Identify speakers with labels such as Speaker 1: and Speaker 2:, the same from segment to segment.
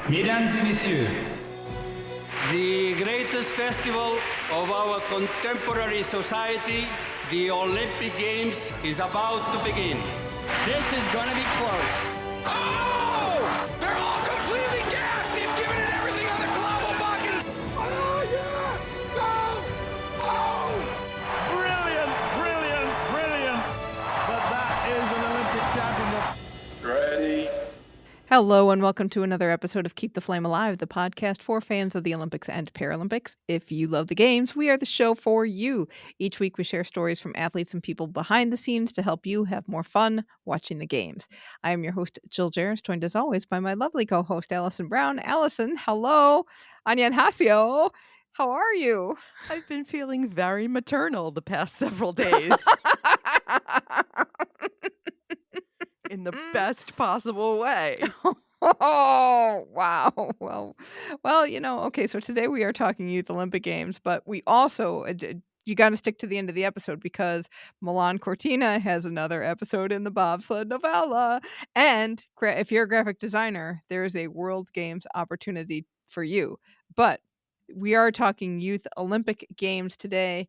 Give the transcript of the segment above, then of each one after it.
Speaker 1: Mesdames et messieurs,
Speaker 2: The greatest festival of our contemporary society, the Olympic Games, is about to begin.
Speaker 3: This is gonna be close.
Speaker 4: Oh! They're all completely gassed! They've given it everything on the global bucket! Oh, yeah! Go! Oh!
Speaker 5: Brilliant, brilliant, brilliant. But that is an Olympic championship.
Speaker 4: Ready?
Speaker 6: Hello and welcome to another episode of Keep the Flame Alive, the podcast for fans of the Olympics and Paralympics. If you love the games, we are the show for you. Each week we share stories from athletes and people behind the scenes to help you have more fun watching the games. I am your host, Jill Jarris, joined as always by my lovely co-host, Alison Brown. Alison, hello. Annyeonghaseyo. How are you?
Speaker 7: I've been feeling very maternal the past several days in the best possible way.
Speaker 6: Oh, wow. Well, okay, so today we are talking Youth Olympic Games, but we also, you got to stick to the end of the episode because Milan-Cortina has another episode in the Bobsled novella. And if you're a graphic designer, there is a World Games opportunity for you. But we are talking Youth Olympic Games today.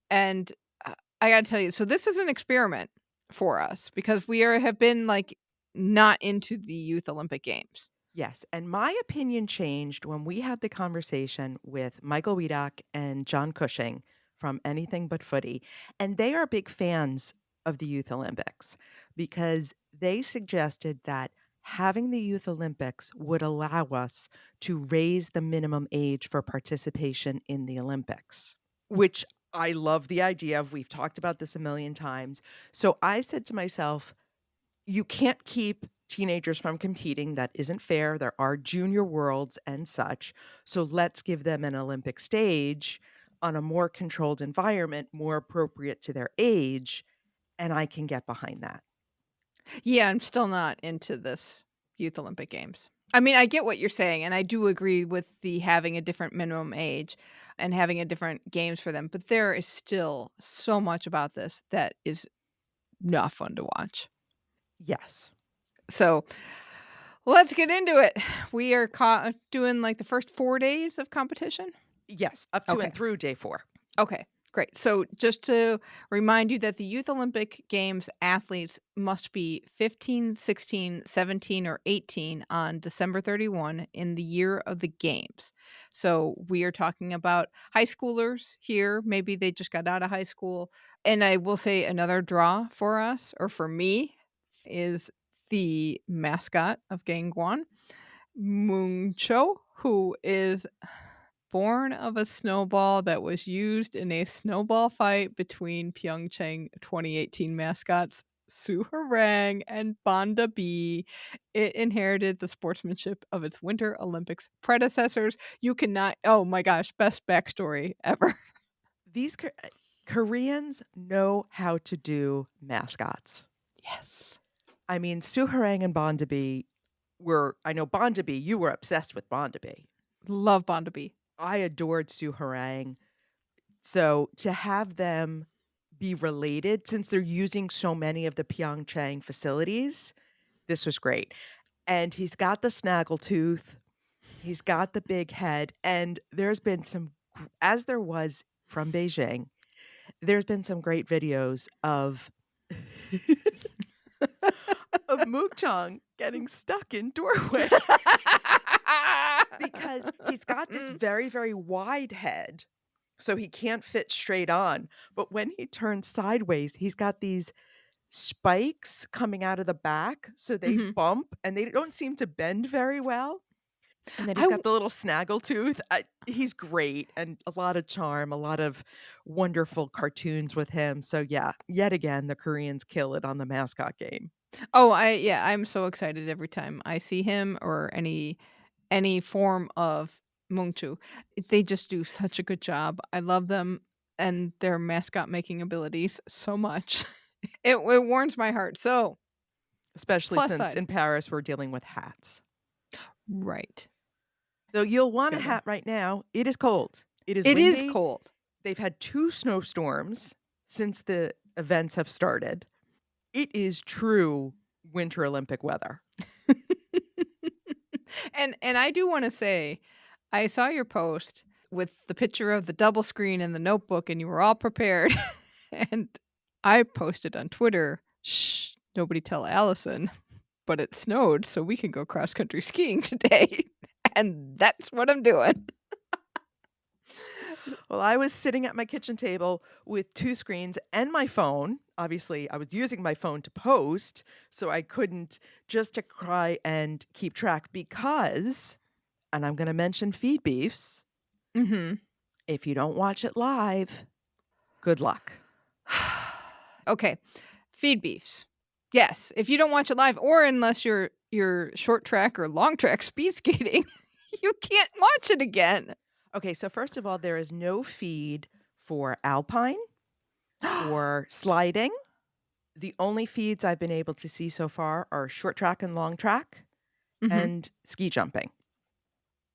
Speaker 6: And I got to tell you, so this is an experiment for us because have been like not into the Youth Olympic Games.
Speaker 7: Yes, and my opinion changed when we had the conversation with Michael Wiedock and John Cushing from Anything But Footy, and they are big fans of the Youth Olympics because they suggested that having the Youth Olympics would allow us to raise the minimum age for participation in the Olympics, which I love the idea of. We've talked about this a million times. So I said to myself, you can't keep teenagers from competing. That isn't fair. There are junior worlds and such. So let's give them an Olympic stage on a more controlled environment, more appropriate to their age. And I can get behind that.
Speaker 6: Yeah, I'm still not into this Youth Olympic Games. I mean, I get what you're saying, and I do agree with the having a different minimum age and having a different games for them. But there is still so much about this that is not fun to watch.
Speaker 7: Yes.
Speaker 6: So let's get into it. We are doing like the first 4 days of competition.
Speaker 7: Yes, up to and through day 4.
Speaker 6: Okay, great. So just to remind you that the Youth Olympic Games athletes must be 15, 16, 17, or 18 on December 31 in the year of the games. So we are talking about high schoolers here. Maybe they just got out of high school. And I will say another draw for us, or for me, is the mascot of Gangwon, Mooncho, who is born of a snowball that was used in a snowball fight between PyeongChang 2018 mascots Soo Harang and Bonda B. It inherited the sportsmanship of its Winter Olympics predecessors. You cannot, oh my gosh, best backstory ever.
Speaker 7: These Koreans know how to do mascots.
Speaker 6: Yes.
Speaker 7: I mean, Soo Harang and Bonda B I know Bonda B, you were obsessed with Bonda B.
Speaker 6: Love Bonda B.
Speaker 7: I adored Soo Harang. So to have them be related, since they're using so many of the PyeongChang facilities, this was great. And he's got the snaggletooth, he's got the big head, and there's been some, as there was from Beijing, there's been some great videos of of PyeongChang getting stuck in doorways. Because he's got this very, very wide head, so he can't fit straight on. But when he turns sideways, he's got these spikes coming out of the back, so they bump, and they don't seem to bend very well. And then he's got the little snaggletooth. He's great, and a lot of charm, a lot of wonderful cartoons with him. So yeah, yet again, the Koreans kill it on the mascot game.
Speaker 6: Oh, I'm so excited every time I see him or any form of Mungchu. They just do such a good job. I love them and their mascot making abilities so much. It warms my heart. So,
Speaker 7: Especially since in Paris we're dealing with hats.
Speaker 6: Right.
Speaker 7: So you'll want a hat right now. It is cold. It is windy.
Speaker 6: Is cold.
Speaker 7: They've had 2 snowstorms since the events have started. It is true Winter Olympic weather.
Speaker 6: And I do want to say, I saw your post with the picture of the double screen and the notebook, and you were all prepared. And I posted on Twitter, shh, nobody tell Allison, but it snowed, so we can go cross country skiing today. And that's what I'm doing.
Speaker 7: Well, I was sitting at my kitchen table with 2 screens and my phone. Obviously, I was using my phone to post, so I couldn't just to try and keep track because, and I'm going to mention feed beefs,
Speaker 6: Mm-hmm.
Speaker 7: if you don't watch it live, good luck.
Speaker 6: Okay. Feed beefs. Yes. If you don't watch it live, or unless you're short track or long track speed skating, you can't watch it again.
Speaker 7: Okay, so first of all, there is no feed for Alpine or sliding. The only feeds I've been able to see so far are short track and long track
Speaker 6: Mhm.
Speaker 7: and ski jumping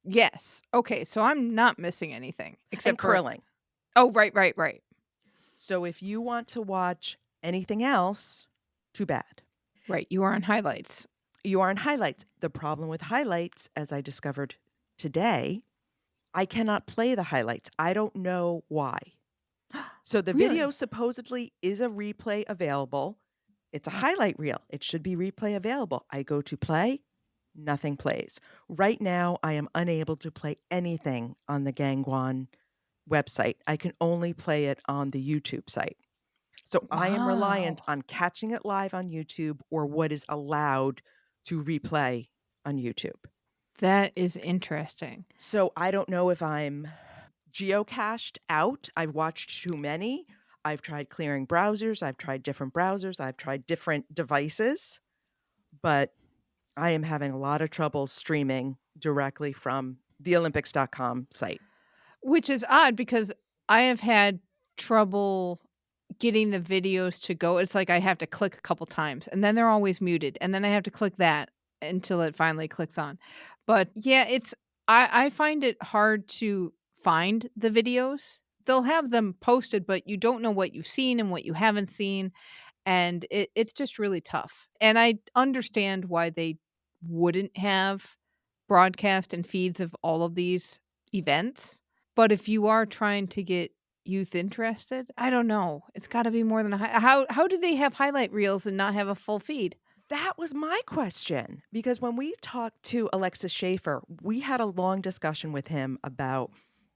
Speaker 6: Yes. Okay. So I'm not missing anything except
Speaker 7: and
Speaker 6: for
Speaker 7: curling.
Speaker 6: Oh, right.
Speaker 7: So if you want to watch anything else, too bad.
Speaker 6: Right. You are on highlights.
Speaker 7: You are in highlights. The problem with highlights, as I discovered today, I cannot play the highlights. I don't know why. So the
Speaker 6: Really?
Speaker 7: video supposedly is a replay available. It's a highlight reel. It should be replay available. I go to play, nothing plays. Right now, I am unable to play anything on the Gangwon website. I can only play it on the YouTube site. So I am reliant
Speaker 6: Wow.
Speaker 7: on catching it live on YouTube or what is allowed to replay on YouTube.
Speaker 6: That is interesting.
Speaker 7: So I don't know if I'm geocached out. I've watched too many. I've tried clearing browsers. I've tried different browsers. I've tried different devices. But I am having a lot of trouble streaming directly from the Olympics.com site.
Speaker 6: Which is odd because I have had trouble getting the videos to go. It's like I have to click a couple times and then they're always muted. And then I have to click that until it finally clicks on. But yeah, I find it hard to find the videos. They'll have them posted, but you don't know what you've seen and what you haven't seen. And it's just really tough. And I understand why they wouldn't have broadcast and feeds of all of these events. But if you are trying to get youth interested, I don't know. It's got to be more than how do they have highlight reels and not have a full feed?
Speaker 7: That was my question because when we talked to Alexis Schaefer, we had a long discussion with him about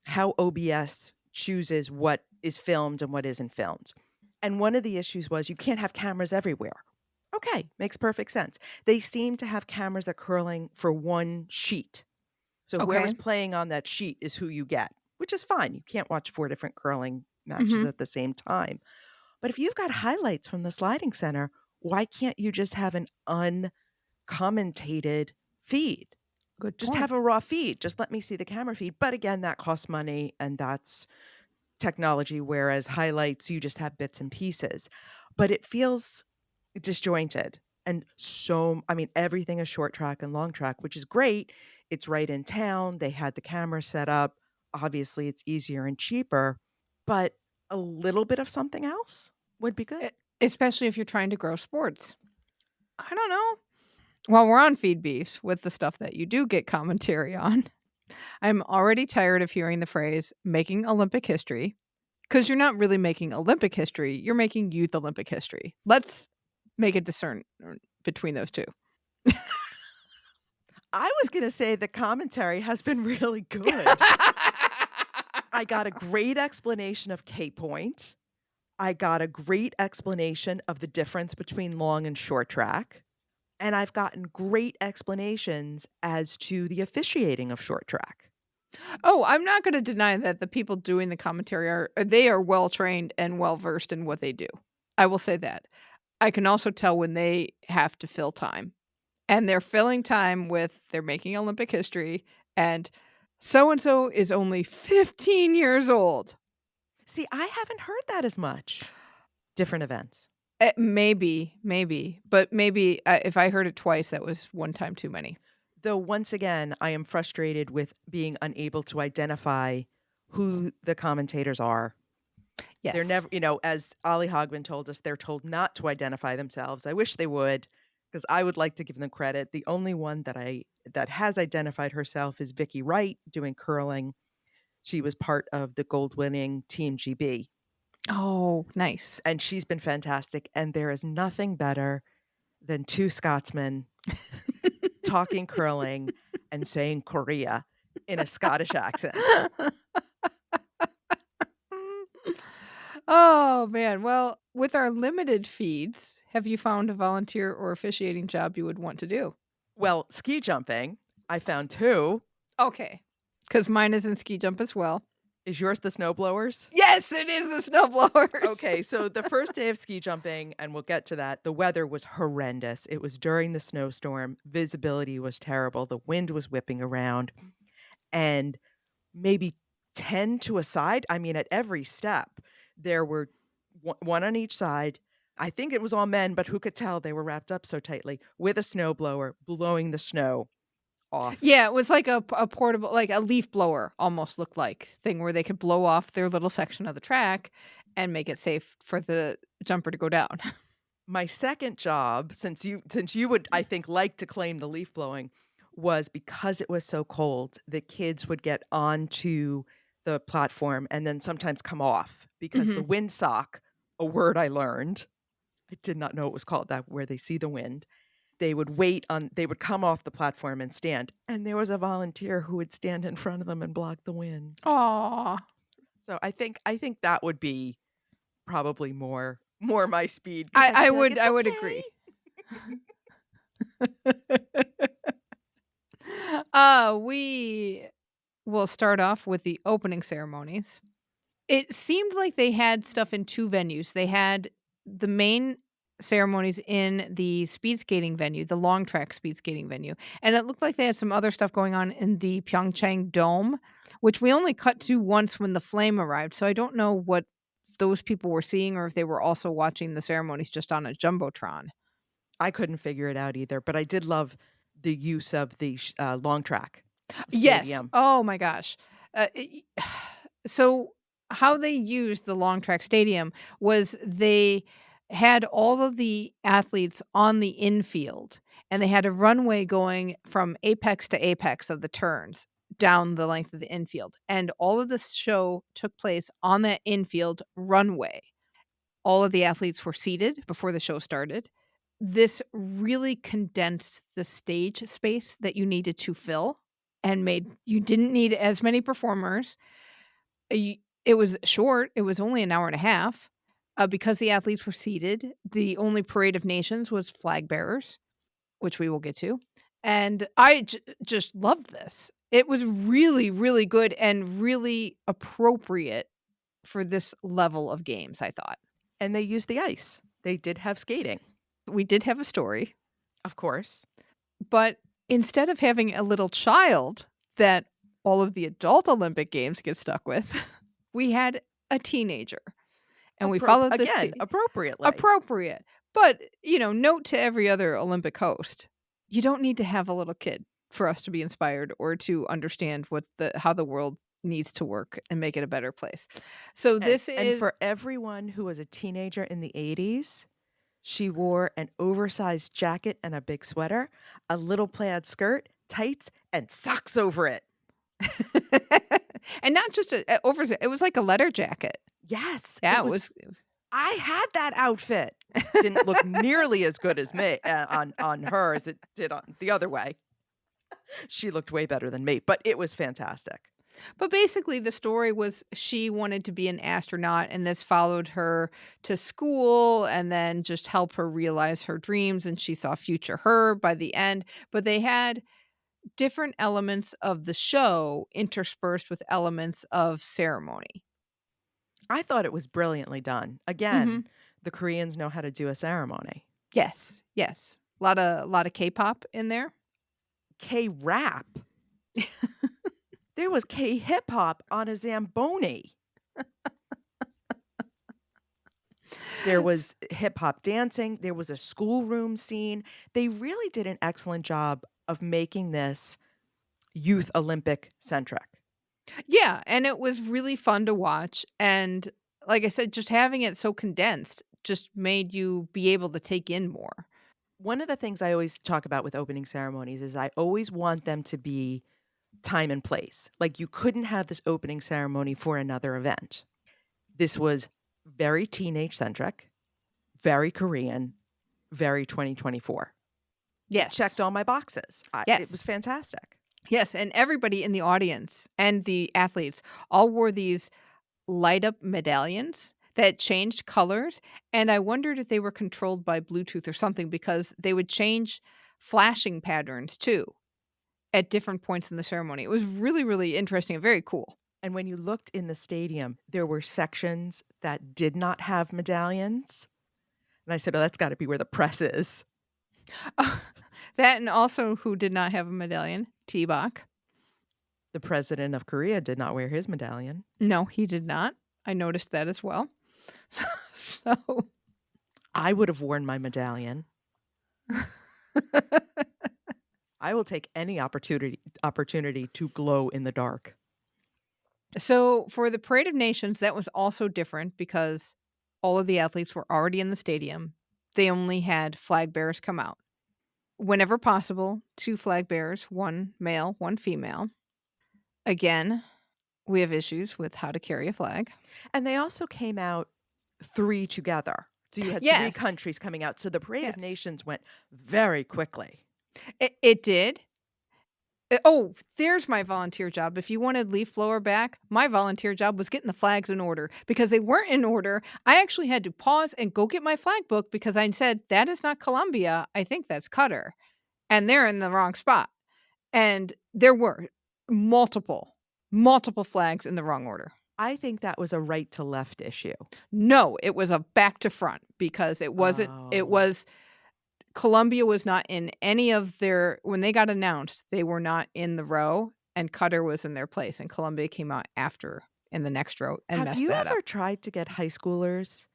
Speaker 7: how OBS chooses what is filmed and what isn't filmed. And one of the issues was you can't have cameras everywhere. Okay, makes perfect sense. They seem to have cameras at curling for one sheet. So whoever's
Speaker 6: Okay.
Speaker 7: playing on that sheet is who you get, which is fine. You can't watch 4 different curling matches
Speaker 6: Mhm.
Speaker 7: at the same time. But if you've got highlights from the sliding center, why can't you just have an uncommentated feed?
Speaker 6: Good
Speaker 7: Just
Speaker 6: point.
Speaker 7: have a raw feed. Just let me see the camera feed. But again, that costs money and that's technology, whereas highlights, you just have bits and pieces. But it feels disjointed. And so, I mean, everything is short track and long track, which is great. It's right in town. They had the camera set up. Obviously, it's easier and cheaper, but a little bit of something else would be good.
Speaker 6: Especially if you're trying to grow sports. I don't know. While we're on feed beefs with the stuff that you do get commentary on, I'm already tired of hearing the phrase making Olympic history because you're not really making Olympic history. You're making youth Olympic history. Let's make a discern between those two.
Speaker 7: I was going to say the commentary has been really good. I got a great explanation of K point. I got a great explanation of the difference between long and short track. And I've gotten great explanations as to the officiating of short track.
Speaker 6: Oh, I'm not going to deny that the people doing the commentary are well trained and well versed in what they do. I will say that. I can also tell when they have to fill time. And they're filling time with they're making Olympic history and so is only 15 years old.
Speaker 7: See, I haven't heard that as much. Different events.
Speaker 6: Maybe, but maybe if I heard it twice, that was one time too many.
Speaker 7: Though once again, I am frustrated with being unable to identify who the commentators are.
Speaker 6: Yes.
Speaker 7: They're never, as Ollie Hogman told us, they're told not to identify themselves. I wish they would. because I would like to give them credit. The only one that has identified herself is Vicky Wright doing curling. She was part of the gold-winning Team GB,
Speaker 6: Oh, nice.
Speaker 7: and she's been fantastic. And there is nothing better than two Scotsmen talking curling and saying Korea in a Scottish accent.
Speaker 6: Oh, man. Well, with our limited feeds, have you found a volunteer or officiating job you would want to do?
Speaker 7: Well, ski jumping, I found two.
Speaker 6: Okay. Because mine is in ski jump as well.
Speaker 7: Is yours the snowblowers?
Speaker 6: Yes, it is the snowblowers.
Speaker 7: Okay, so the first day of ski jumping, and we'll get to that, the weather was horrendous. It was during the snowstorm. Visibility was terrible. The wind was whipping around. And maybe 10 to a side. I mean, at every step, there were one on each side. I think it was all men, but who could tell? They were wrapped up so tightly with a snowblower blowing the snow off.
Speaker 6: Yeah, it was like a portable, like a leaf blower almost looked like thing where they could blow off their little section of the track and make it safe for the jumper to go down.
Speaker 7: My second job, since you would, I think, like to claim the leaf blowing, was because it was so cold, the kids would get onto the platform and then sometimes come off because the windsock, a word I learned, I did not know it was called that, where they see the wind. They would come off the platform and stand. And there was a volunteer who would stand in front of them and block the wind.
Speaker 6: Aw.
Speaker 7: So I think that would be probably more my speed.
Speaker 6: I would agree. We will start off with the opening ceremonies. It seemed like they had stuff in two venues. They had the main ceremonies in the speed skating venue, the long track speed skating venue. And it looked like they had some other stuff going on in the PyeongChang Dome, which we only cut to once when the flame arrived. So I don't know what those people were seeing or if they were also watching the ceremonies just on a Jumbotron.
Speaker 7: I couldn't figure it out either, but I did love the use of the long track
Speaker 6: Yes.
Speaker 7: stadium.
Speaker 6: Oh my gosh. So how they used the long track stadium was they had all of the athletes on the infield and they had a runway going from apex to apex of the turns down the length of the infield. And all of this show took place on that infield runway. All of the athletes were seated before the show started. This really condensed the stage space that you needed to fill and you didn't need as many performers. It was short. It was only an hour and a half. Because the athletes were seated, the only parade of nations was flag bearers, which we will get to. And I just loved this. It was really, really good and really appropriate for this level of games, I thought.
Speaker 7: And they used the ice. They did have skating.
Speaker 6: We did have a story.
Speaker 7: Of course.
Speaker 6: But instead of having a little child that all of the adult Olympic Games get stuck with, we had a teenager. And we followed this
Speaker 7: again, appropriately.
Speaker 6: Appropriate. But, note to every other Olympic host, you don't need to have a little kid for us to be inspired or to understand how the world needs to work and make it a better place. So
Speaker 7: and for everyone who was a teenager in the 80s, she wore an oversized jacket and a big sweater, a little plaid skirt, tights, and socks over it.
Speaker 6: And not just oversized, it was like a leather jacket.
Speaker 7: Yes.
Speaker 6: Yeah, it was.
Speaker 7: I had that outfit. Didn't look nearly as good as me on her as it did on the other way. She looked way better than me, but it was fantastic.
Speaker 6: But basically, the story was she wanted to be an astronaut, and this followed her to school and then just helped her realize her dreams. And she saw future her by the end. But they had different elements of the show interspersed with elements of ceremony.
Speaker 7: I thought it was brilliantly done. Again, the Koreans know how to do a ceremony.
Speaker 6: Yes. A lot of K-pop in there.
Speaker 7: K-rap. There was K-hip-hop on a Zamboni. There was hip-hop dancing. There was a schoolroom scene. They really did an excellent job of making this youth Olympic centric.
Speaker 6: Yeah, and it was really fun to watch. And like I said, just having it so condensed just made you be able to take in more.
Speaker 7: One of the things I always talk about with opening ceremonies is I always want them to be time and place. Like you couldn't have this opening ceremony for another event. This was very teenage centric, very Korean, very 2024.
Speaker 6: Yes.
Speaker 7: Checked all my boxes.
Speaker 6: Yes.
Speaker 7: It was fantastic.
Speaker 6: Yes, and everybody in the audience and the athletes all wore these light up medallions that changed colors, and I wondered if they were controlled by Bluetooth or something because they would change flashing patterns too at different points in the ceremony. It was really, really interesting and very cool.
Speaker 7: And when you looked in the stadium, there were sections that did not have medallions. And I said, oh, that's got to be where the press is.
Speaker 6: That and also who did not have a medallion? T-Bach.
Speaker 7: The president of Korea did not wear his medallion.
Speaker 6: No, he did not. I noticed that as well. So
Speaker 7: I would have worn my medallion. I will take any opportunity to glow in the dark.
Speaker 6: So for the Parade of Nations, that was also different because all of the athletes were already in the stadium. They only had flag bearers come out. Whenever possible, 2 flag bearers, 1 male, 1 female. Again, we have issues with how to carry a flag.
Speaker 7: And they also came out 3 together. So you had 3
Speaker 6: Yes.
Speaker 7: countries coming out. So the Parade of
Speaker 6: Yes.
Speaker 7: Nations went very quickly.
Speaker 6: It did. Oh, there's my volunteer job. If you wanted leaf blower back, my volunteer job was getting the flags in order because they weren't in order. I actually had to pause and go get my flag book because I said, that is not Colombia. I think that's Qatar. And they're in the wrong spot. And there were multiple flags in the wrong order.
Speaker 7: I think that was a right to left issue.
Speaker 6: No, it was a back to front because it wasn't, it
Speaker 7: Oh.
Speaker 6: was, Colombia was not in any of their, when they got announced, they were not in the row and Qatar was in their place and Colombia came out after in the next row and
Speaker 7: Have
Speaker 6: messed
Speaker 7: you
Speaker 6: that
Speaker 7: ever
Speaker 6: up.
Speaker 7: tried to get high schoolers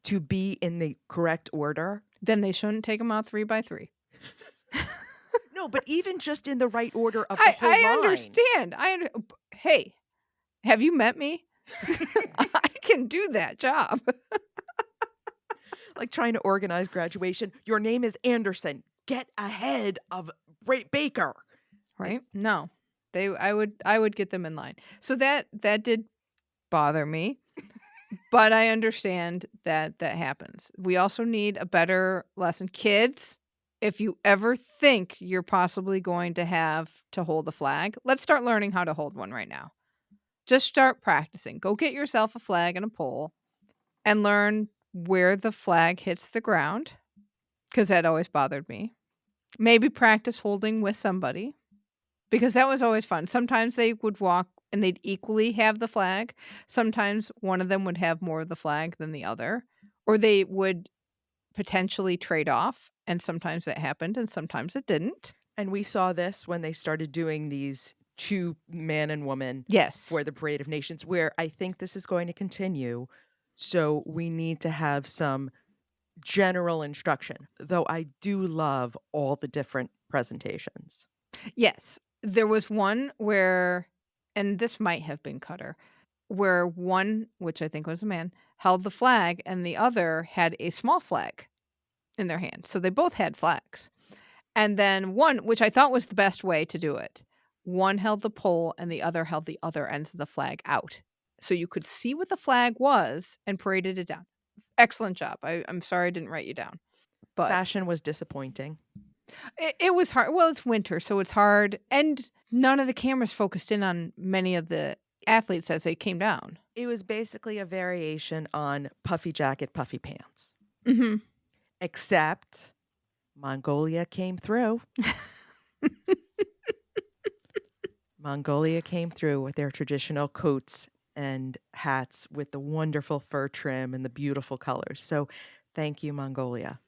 Speaker 7: to be in the correct order?
Speaker 6: Then they shouldn't take them out 3 by 3.
Speaker 7: No, but even just in the right order of the whole
Speaker 6: I
Speaker 7: line.
Speaker 6: understand. Hey, have you met me? I can do that job.
Speaker 7: Like trying to organize graduation. Your name is Anderson. Get ahead of Baker.
Speaker 6: Right? No. I would get them in line. So that did bother me. But I understand that happens. We also need a better lesson. Kids, if you ever think you're possibly going to have to hold a flag, let's start learning how to hold one right now. Just start practicing. Go get yourself a flag and a pole and learn where the flag hits the ground, because that always bothered me. Maybe practice holding with somebody, because that was always fun. Sometimes they would walk and they'd equally have the flag. Sometimes one of them would have more of the flag than the other, or they would potentially trade off. And sometimes that happened and sometimes it didn't.
Speaker 7: And we saw this when they started doing these 2 man and woman
Speaker 6: Yes.
Speaker 7: for the Parade of Nations, where I think this is going to continue. So we need to have some general instruction, though I do love all the different presentations.
Speaker 6: Yes. There was one where, and this might have been Cutter, where one, which I think was a man, held the flag and the other had a small flag in their hand. So they both had flags. And then one, which I thought was the best way to do it, one held the pole and the other held the other ends of the flag out. So you could see what the flag was and paraded it down. Excellent job. I'm sorry I didn't write you down. But
Speaker 7: Fashion was disappointing.
Speaker 6: it was hard. Well, it's winter, so it's hard. And none of the cameras focused in on many of the athletes as they came down.
Speaker 7: It was basically a variation on puffy jacket, puffy pants.
Speaker 6: Mm-hmm.
Speaker 7: Except Mongolia came through. Mongolia came through with their traditional coats and hats with the wonderful fur trim and the beautiful colors. So thank you, Mongolia.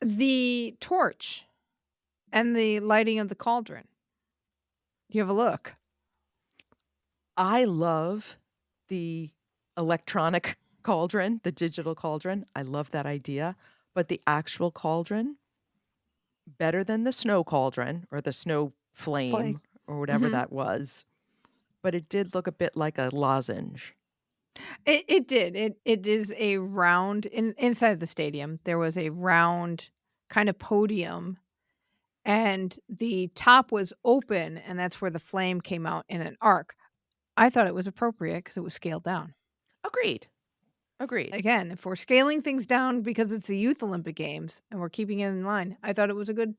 Speaker 6: The torch and the lighting of the cauldron. You have a look.
Speaker 7: I love the electronic cauldron, the digital cauldron. I love that idea. But the actual cauldron, better than the snow cauldron or the snow flame or whatever
Speaker 6: Mhm.
Speaker 7: that was. But it did look a bit like a lozenge.
Speaker 6: It did. It is a round inside the stadium. There was a round kind of podium, and the top was open, and that's where the flame came out in an arc. I thought it was appropriate because it was scaled down.
Speaker 7: Agreed. Agreed.
Speaker 6: Again, if we're scaling things down because it's the Youth Olympic Games and we're keeping it in line, I thought it was a good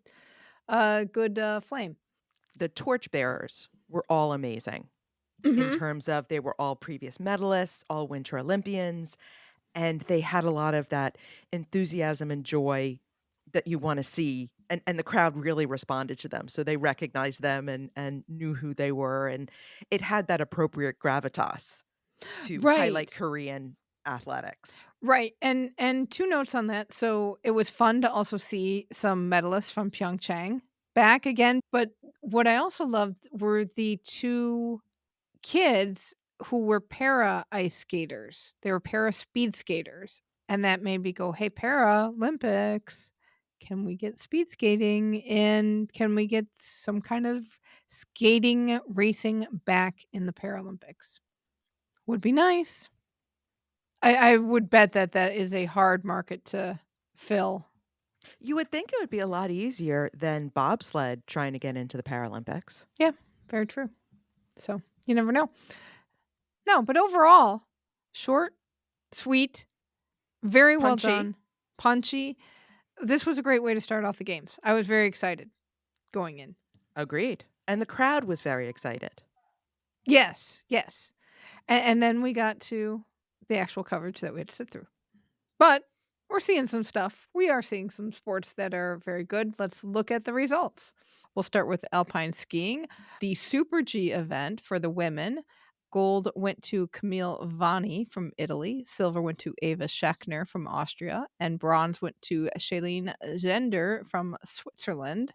Speaker 6: flame.
Speaker 7: The torchbearers were all amazing in
Speaker 6: Mhm.
Speaker 7: terms of they were all previous medalists, all Winter Olympians, and they had a lot of that enthusiasm and joy that you want to see. And the crowd really responded to them. So they recognized them and knew who they were. And it had that appropriate gravitas to highlight
Speaker 6: Right.
Speaker 7: Korean athletics.
Speaker 6: Right. And two notes on that. So it was fun to also see some medalists from PyeongChang back again, but what I also loved were the two kids who were para ice skaters. They were para speed skaters, and that made me go, "Hey, Paralympics, can we get speed skating and can we get some kind of skating racing back in the Paralympics?" Would be nice. I would bet that that is a hard market to fill.
Speaker 7: You would think it would be a lot easier than bobsled trying to get into the Paralympics.
Speaker 6: Yeah, very true. So, you never know. No, but overall, short, sweet, very well
Speaker 7: Punchy.
Speaker 6: done, punchy. This was a great way to start off the games. I was very excited going in.
Speaker 7: Agreed. And the crowd was very excited.
Speaker 6: Yes, yes. And then we got to the actual coverage that we had to sit through. But we're seeing some stuff. We are seeing some sports that are very good. Let's look at the results. We'll start with alpine skiing. The Super G event for the women. Gold went to Camille Vanni from Italy. Silver went to Ava Schechner from Austria. And bronze went to Shailene Zender from Switzerland.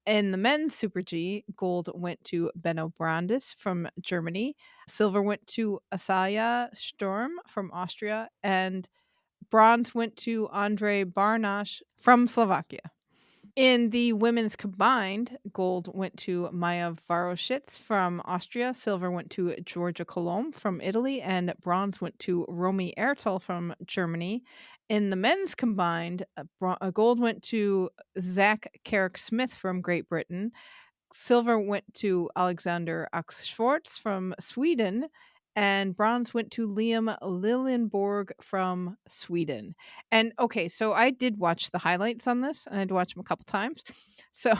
Speaker 6: In the men's Super G, gold went to Benno Brandis from Germany. Silver went to Asaya Sturm from Austria. And bronze went to Andre Barnash from Slovakia. In the women's combined, gold went to Maya Varoshitz from Austria, silver went to Georgia Colomb from Italy, and bronze went to Romy Ertel from Germany. In the men's combined, gold went to Zach Carrick Smith from Great Britain, silver went to Alexander Axschwartz from Sweden, and bronze went to Liam Liljenborg from Sweden. And okay, so I did watch the highlights on this, and I had to watch them a couple times. So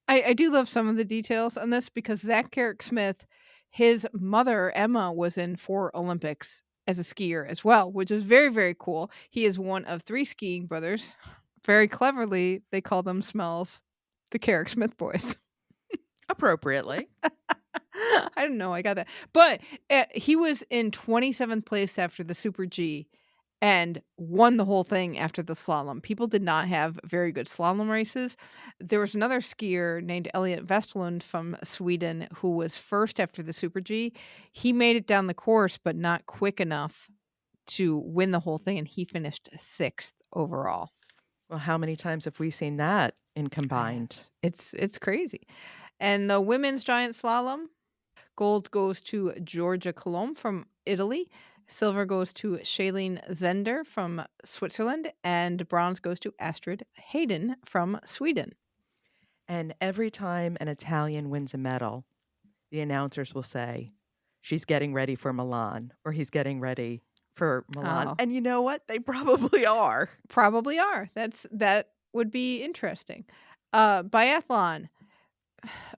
Speaker 6: I do love some of the details on this because Zach Carrick Smith, his mother Emma was in 4 Olympics as a skier as well, which is very, very cool. He is one of 3 skiing brothers. Very cleverly, they call them Smells, the Carrick Smith boys.
Speaker 7: Appropriately.
Speaker 6: I don't know. I got that. But he was in 27th place after the Super G and won the whole thing after the slalom. People did not have very good slalom races. There was another skier named Elliot Vestlund from Sweden who was first after the Super G. He made it down the course, but not quick enough to win the whole thing, and he finished 6th overall.
Speaker 7: Well, how many times have we seen that in combined?
Speaker 6: It's crazy. And the women's giant slalom, gold goes to Georgia Colomb from Italy. Silver goes to Shailene Zender from Switzerland. And bronze goes to Astrid Hayden from Sweden.
Speaker 7: And every time an Italian wins a medal, the announcers will say, she's getting ready for Milan, or he's getting ready for Milan.
Speaker 6: Oh.
Speaker 7: And you know what? They probably are.
Speaker 6: Probably are. That would be interesting. Biathlon.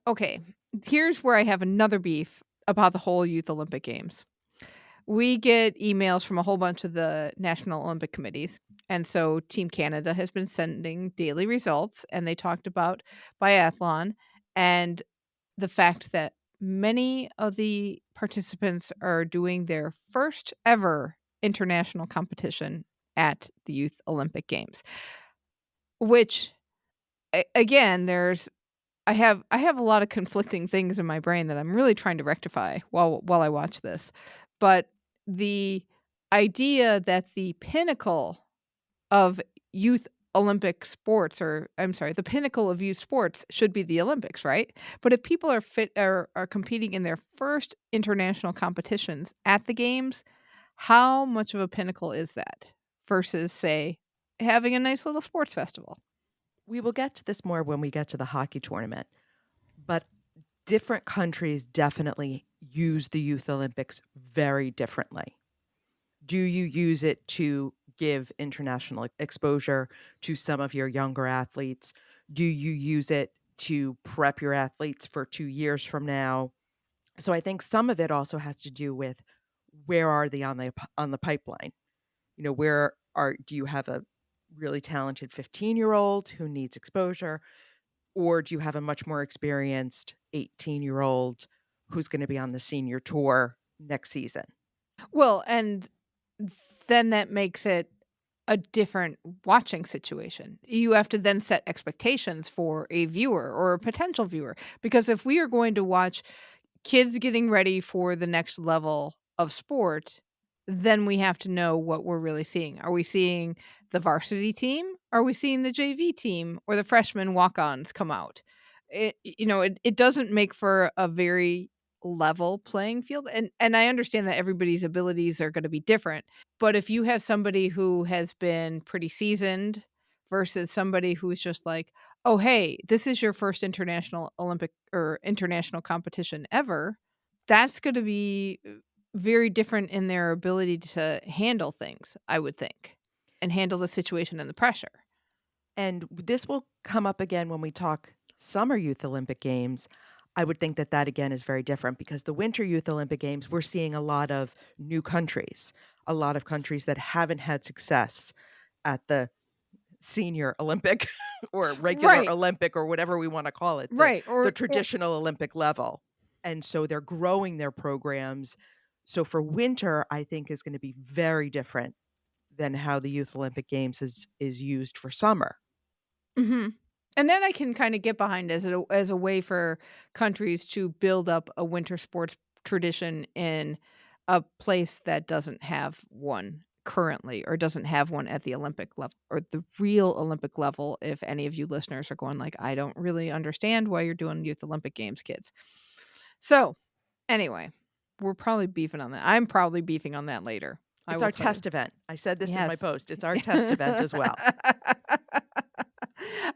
Speaker 6: Okay, here's where I have another beef about the whole Youth Olympic Games. We get emails from a whole bunch of the National Olympic Committees. And so Team Canada has been sending daily results, and they talked about biathlon and the fact that many of the participants are doing their first ever international competition at the Youth Olympic Games. Which again, I have a lot of conflicting things in my brain that I'm really trying to rectify while I watch this. But the idea that the pinnacle of youth Olympic sports, or I'm sorry, the pinnacle of youth sports should be the Olympics, right? But if people are competing in their first international competitions at the games, How much of a pinnacle is that versus, say, having a nice little sports festival?
Speaker 7: We will get to this more when we get to the hockey tournament, but different countries definitely use the Youth Olympics very differently. Do you use it to give international exposure to some of your younger athletes? Do you use it to prep your athletes for 2 years from now? So I think some of it also has to do with where are they on the pipeline? Where are do you have a really talented 15-year-old who needs exposure, or do you have a much more experienced 18-year-old who's going to be on the senior tour next season?
Speaker 6: Well, and then that makes it a different watching situation. You have to then set expectations for a viewer or a potential viewer. Because if we are going to watch kids getting ready for the next level of sport, then we have to know what we're really seeing. Are we seeing the varsity team? Are we seeing the JV team or the freshman walk-ons come out? It doesn't make for a very level playing field. And I understand that everybody's abilities are going to be different. But if you have somebody who has been pretty seasoned versus somebody who's just like, oh, hey, this is your first international Olympic or international competition ever, that's going to be very different in their ability to handle things, I would think, and handle the situation and the pressure.
Speaker 7: And this will come up again when we talk Summer Youth Olympic Games. I would think that again is very different because the Winter Youth Olympic Games, we're seeing a lot of new countries, a lot of countries that haven't had success at the senior Olympic or regular
Speaker 6: Right,
Speaker 7: Olympic or whatever we want to call it,
Speaker 6: right.
Speaker 7: the traditional Olympic level. And so they're growing their programs. So for winter, I think is going to be very different than how the Youth Olympic Games is used for summer.
Speaker 6: Mhm. And then I can kinda get behind as a way for countries to build up a winter sports tradition in a place that doesn't have one currently or doesn't have one at the Olympic level or the real Olympic level, if any of you listeners are going like, "I don't really understand why you're doing Youth Olympic Games, kids." So, anyway, we're probably beefing on that. I'm probably beefing on that later, I
Speaker 7: It's
Speaker 6: will
Speaker 7: our
Speaker 6: tell you.
Speaker 7: test event. I said this in my
Speaker 6: Yes.
Speaker 7: post. It's our test event as well.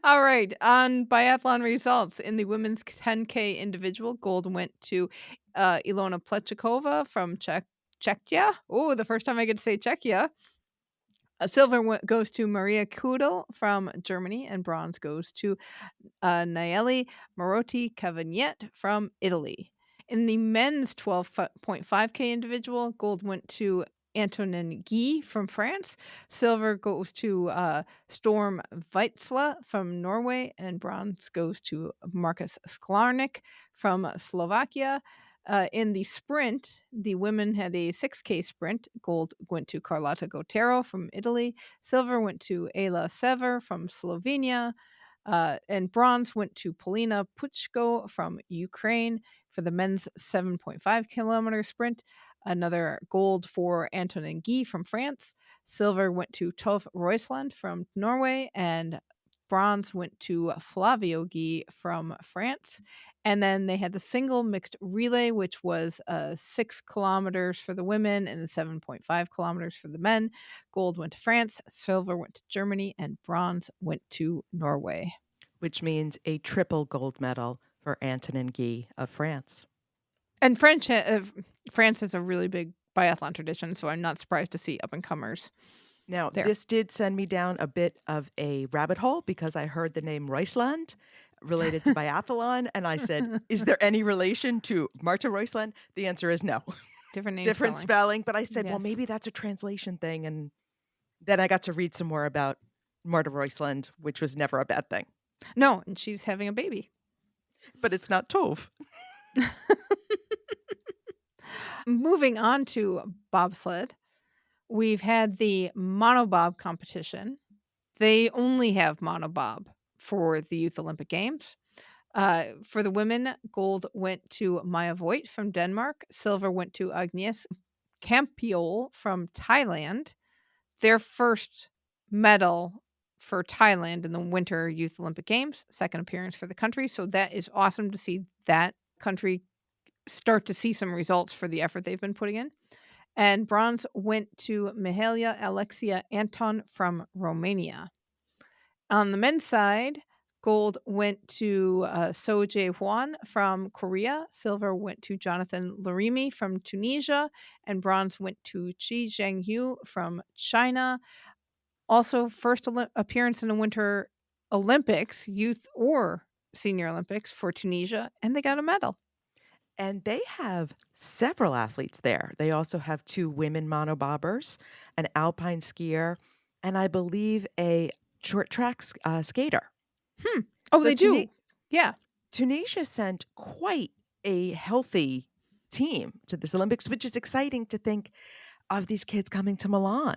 Speaker 6: All right. On biathlon results in the women's 10K individual, gold went to Ilona Plechikova from Czechia. Oh, the first time I get to say Czechia. Silver goes to Maria Kudel from Germany, and bronze goes to Nayeli Marotti Cavagnet from Italy. In the men's 12.5K individual, gold went to Antonin Guy from France. Silver goes to Storm Weitzla from Norway, and bronze goes to Marcus Sklarnik from Slovakia. In the sprint, the women had a 6K sprint. Gold went to Carlotta Gotero from Italy. Silver went to Ayla Sever from Slovenia. And bronze went to Polina Puchko from Ukraine for the men's 7.5 kilometer sprint. Another gold for Antonin Guy from France. Silver went to Tove Roysland from Norway, and bronze went to Flavio Guy from France. And then they had the single mixed relay, which was 6 kilometers for the women and 7.5 kilometers for the men. Gold went to France, silver went to Germany, and bronze went to Norway.
Speaker 7: Which means a triple gold medal for Antonin Guy of France.
Speaker 6: And France has a really big biathlon tradition, so I'm not surprised to see up and comers.
Speaker 7: Now,
Speaker 6: There.
Speaker 7: this did send me down a bit of a rabbit hole because I heard the name Roysland related to biathlon, and I said, is there any relation to Marta Roysland? The answer is no.
Speaker 6: Different name
Speaker 7: Different spelling. But I said, well,
Speaker 6: Yes.
Speaker 7: maybe that's a translation thing. And then I got to read some more about Marta Roysland, which was never a bad thing.
Speaker 6: No, and she's having a baby.
Speaker 7: But it's not Tove.
Speaker 6: Moving on to bobsled, we've had the monobob competition. They only have monobob for the Youth Olympic Games. For the women, gold went to Maya Voigt from Denmark. Silver went to Agnes Campiol from Thailand. Their first medal for Thailand in the Winter Youth Olympic Games, second appearance for the country. So that is awesome to see that country start to see some results for the effort they've been putting in. And bronze went to Mihaela Alexia Anton from Romania. On the men's side, gold went to So Jae Hwan from Korea. Silver went to Jonathan Larimi from Tunisia. And bronze went to Chi Zhengyu from China. Also, first appearance in the Winter Olympics, youth or senior Olympics for Tunisia. And they got a medal.
Speaker 7: And they have several athletes there. They also have 2 women monobobbers, an alpine skier, and I believe a short track skater.
Speaker 6: Oh,
Speaker 7: So
Speaker 6: they do. Yeah.
Speaker 7: Tunisia sent quite a healthy team to this Olympics, which is exciting to think of these kids coming to Milan.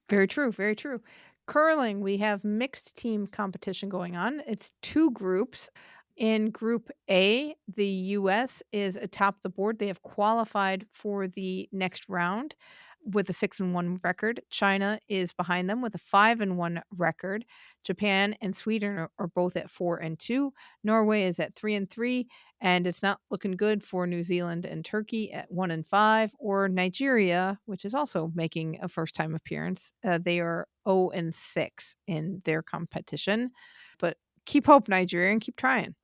Speaker 6: Very true. Very true. Curling, we have mixed team competition going on. It's 2 groups. In Group A, the U.S. is atop the board. They have qualified for the next round with a 6-1 record. China is behind them with a 5-1 record. Japan and Sweden are both at 4-2. Norway is at 3-3, and it's not looking good for New Zealand and Turkey at 1-5, or Nigeria, which is also making a first-time appearance. They are 0-6 in their competition. But keep hope, Nigeria, and keep trying.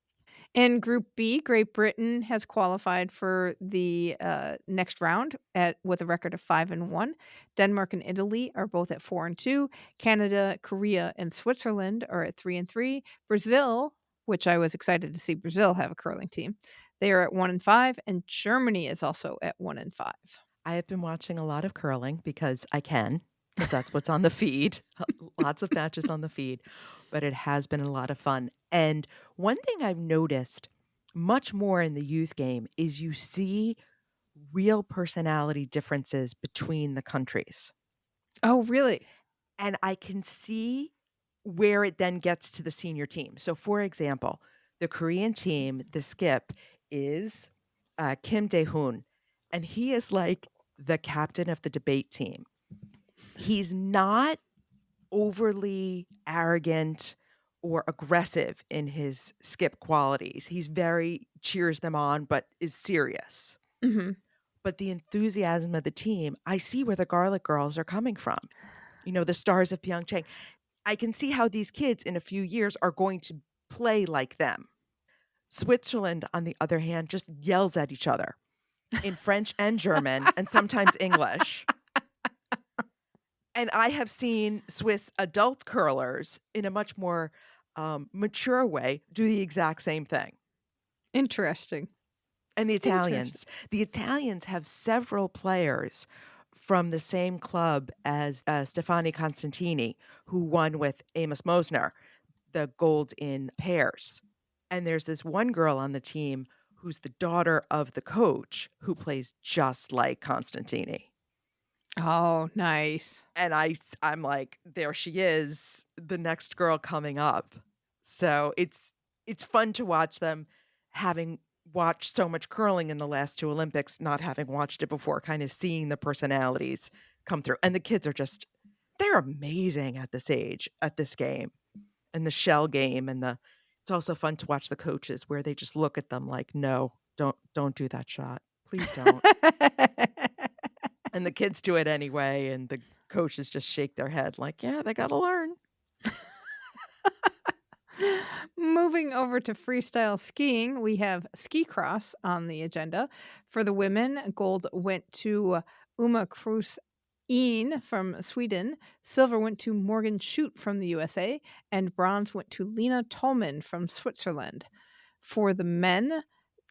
Speaker 6: In Group B, Great Britain has qualified for the next round with a record of 5-1. Denmark and Italy are both at 4-2. Canada, Korea, and Switzerland are at 3-3. Brazil, which I was excited to see Brazil have a curling team, they are at 1-5, and Germany is also at 1-5.
Speaker 7: I have been watching a lot of curling because I can, because that's what's on the feed. Lots of matches on the feed, but it has been a lot of fun. And one thing I've noticed much more in the youth game is you see real personality differences between the countries.
Speaker 6: Oh, really?
Speaker 7: And I can see where it then gets to the senior team. So, for example, the Korean team, the skip, is Kim Dae-hoon, and he is like the captain of the debate team. He's not overly arrogant or aggressive in his skip qualities. He's very cheers them on, but is serious.
Speaker 6: Mm-hmm.
Speaker 7: But the enthusiasm of the team, I see where the Garlic Girls are coming from. You know, the stars of PyeongChang. I can see how these kids in a few years are going to play like them. Switzerland, on the other hand, just yells at each other in French and German and sometimes English. And I have seen Swiss adult curlers in a much more mature way do the exact same thing.
Speaker 6: Interesting.
Speaker 7: And the Italians have several players from the same club as Stefani Constantini, who won with Amos Mosner the gold in pairs. And there's this one girl on the team who's the daughter of the coach who plays just like Constantini.
Speaker 6: Oh, nice.
Speaker 7: And I'm like, there she is, the next girl coming up. So it's fun to watch them, having watched so much curling in the last 2 Olympics, not having watched it before, kind of seeing the personalities come through. And the kids are they're amazing at this age, at this game, and the shell game. And it's also fun to watch the coaches where they just look at them like, no, don't do that shot. Please don't. And the kids do it anyway, and the coaches just shake their head like, yeah, they got to learn.
Speaker 6: Moving over to freestyle skiing, we have ski cross on the agenda. For the women, gold went to Uma Kruse Een from Sweden. Silver went to Morgan Schutt from the USA. And bronze went to Lena Tolman from Switzerland. For the men,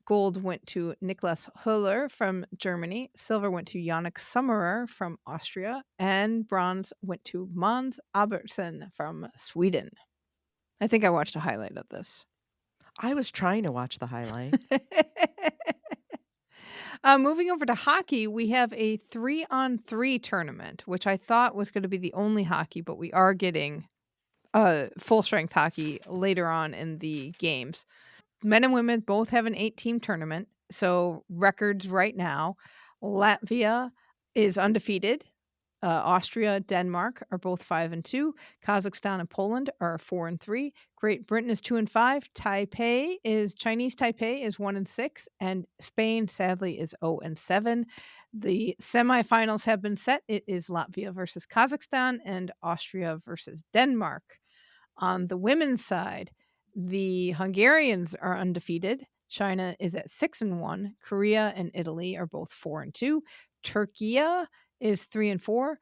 Speaker 6: gold went to Niklas Höller from Germany. Silver went to Yannick Sommerer from Austria. And bronze went to Måns Albertsen from Sweden. I think I watched a highlight of this.
Speaker 7: I was trying to watch the highlight.
Speaker 6: Moving over to hockey, we have a 3-on-3 tournament, which I thought was going to be the only hockey, but we are getting full-strength hockey later on in the games. Men and women both have an 8-team tournament, so records right now. Latvia is undefeated. Austria, Denmark are both 5-2. Kazakhstan and Poland are 4-3. Great Britain is 2-5. Chinese Taipei is 1-6, and Spain sadly is 0-7. The semifinals have been set. It is Latvia versus Kazakhstan and Austria versus Denmark. On the women's side, the Hungarians are undefeated. China is at 6-1. Korea and Italy are both 4-2. Turkey is 3-4.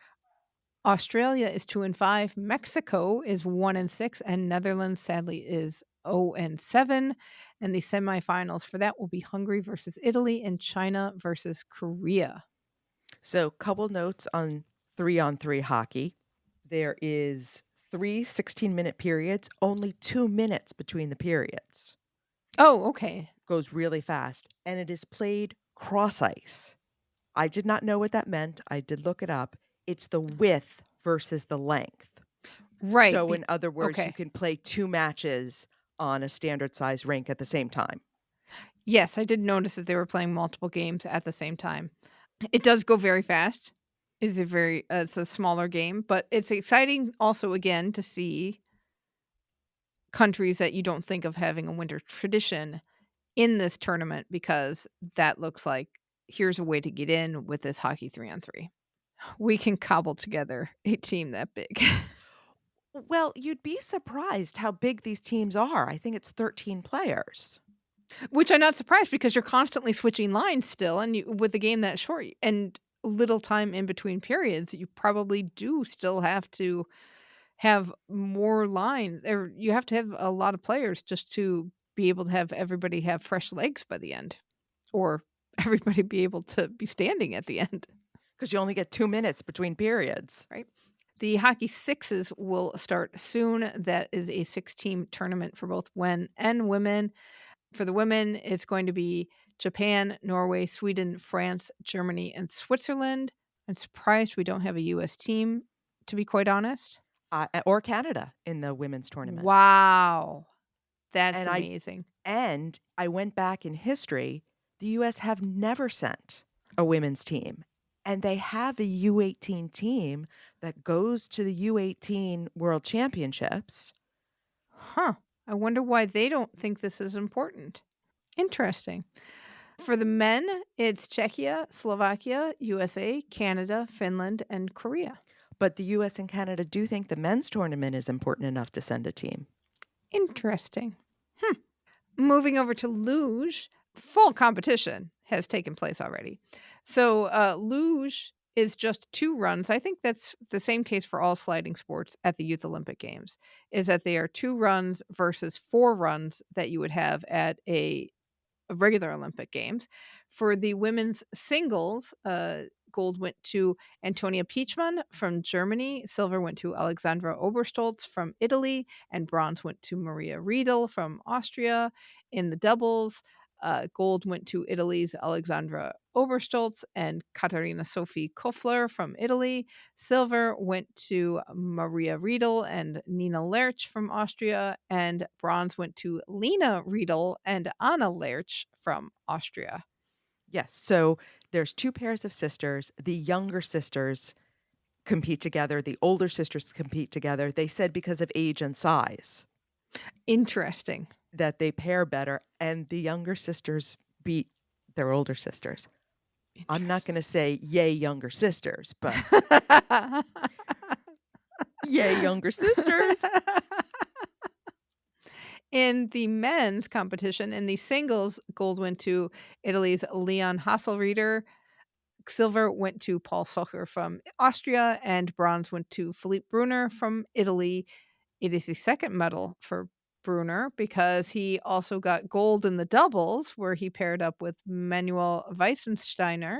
Speaker 6: Australia is 2-5. Mexico is 1-6, and Netherlands sadly is 0-7. And the semifinals for that will be Hungary versus Italy and China versus Korea.
Speaker 7: So, couple notes on 3-on-3 hockey. There is 3 16-minute periods, only 2 minutes between the periods.
Speaker 6: Oh, okay.
Speaker 7: Goes really fast, and it is played cross ice. I did not know what that meant. I did look it up. It's the width versus the length.
Speaker 6: Right.
Speaker 7: So, in other words,
Speaker 6: okay.
Speaker 7: you can play 2 matches on a standard size rink at the same time.
Speaker 6: Yes, I did notice that they were playing multiple games at the same time. It does go very fast. It's a smaller game, but it's exciting also again to see countries that you don't think of having a winter tradition in this tournament, because that looks like here's a way to get in with this hockey 3-on-3. We can cobble together a team that big.
Speaker 7: Well, you'd be surprised how big these teams are. I think it's 13 players.
Speaker 6: Which I'm not surprised, because you're constantly switching lines still, and with the game that short and little time in between periods, you probably do still have to have more lines, or you have to have a lot of players just to be able to have everybody have fresh legs by the end, or everybody be able to be standing at the end.
Speaker 7: Because you only get 2 minutes between periods.
Speaker 6: Right. The hockey sixes will start soon. That is a 6-team tournament for both men and women. For the women, it's going to be Japan, Norway, Sweden, France, Germany, and Switzerland. I'm surprised we don't have a U.S. team, to be quite honest.
Speaker 7: Or Canada in the women's tournament.
Speaker 6: Wow. That's
Speaker 7: And
Speaker 6: amazing.
Speaker 7: I went back in history. The U.S. have never sent a women's team. And they have a U18 team that goes to the U18 World Championships.
Speaker 6: Huh. I wonder why they don't think this is important. Interesting. For the men, it's Czechia, Slovakia, USA, Canada, Finland, and Korea.
Speaker 7: But the U.S. and Canada do think the men's tournament is important enough to send a team.
Speaker 6: Interesting. Moving over to luge, full competition has taken place already. So luge is just 2 runs. I think that's the same case for all sliding sports at the Youth Olympic Games, is that they are 2 runs versus 4 runs that you would have at a regular Olympic Games. For the women's singles, gold went to Antonia Piechmann from Germany, silver went to Alexandra Oberstolz from Italy, and bronze went to Maria Riedel from Austria. In the doubles, gold went to Italy's Alexandra Oberstolz and Katarina Sophie Koffler from Italy. Silver went to Maria Riedel and Nina Lerch from Austria, and bronze went to Lena Riedel and Anna Lerch from Austria.
Speaker 7: Yes. So there's 2 pairs of sisters. The younger sisters compete together. The older sisters compete together. They said because of age and size.
Speaker 6: Interesting.
Speaker 7: That they pair better, and the younger sisters beat their older sisters. I'm not going to say yay younger sisters, but yay younger sisters.
Speaker 6: In the men's competition, in the singles, gold went to Italy's Leon Hasselrieder, silver went to Paul Socher from Austria, and bronze went to Philippe Brunner from Italy. It is the second medal for Brunner because he also got gold in the doubles, where he paired up with Manuel Weissensteiner.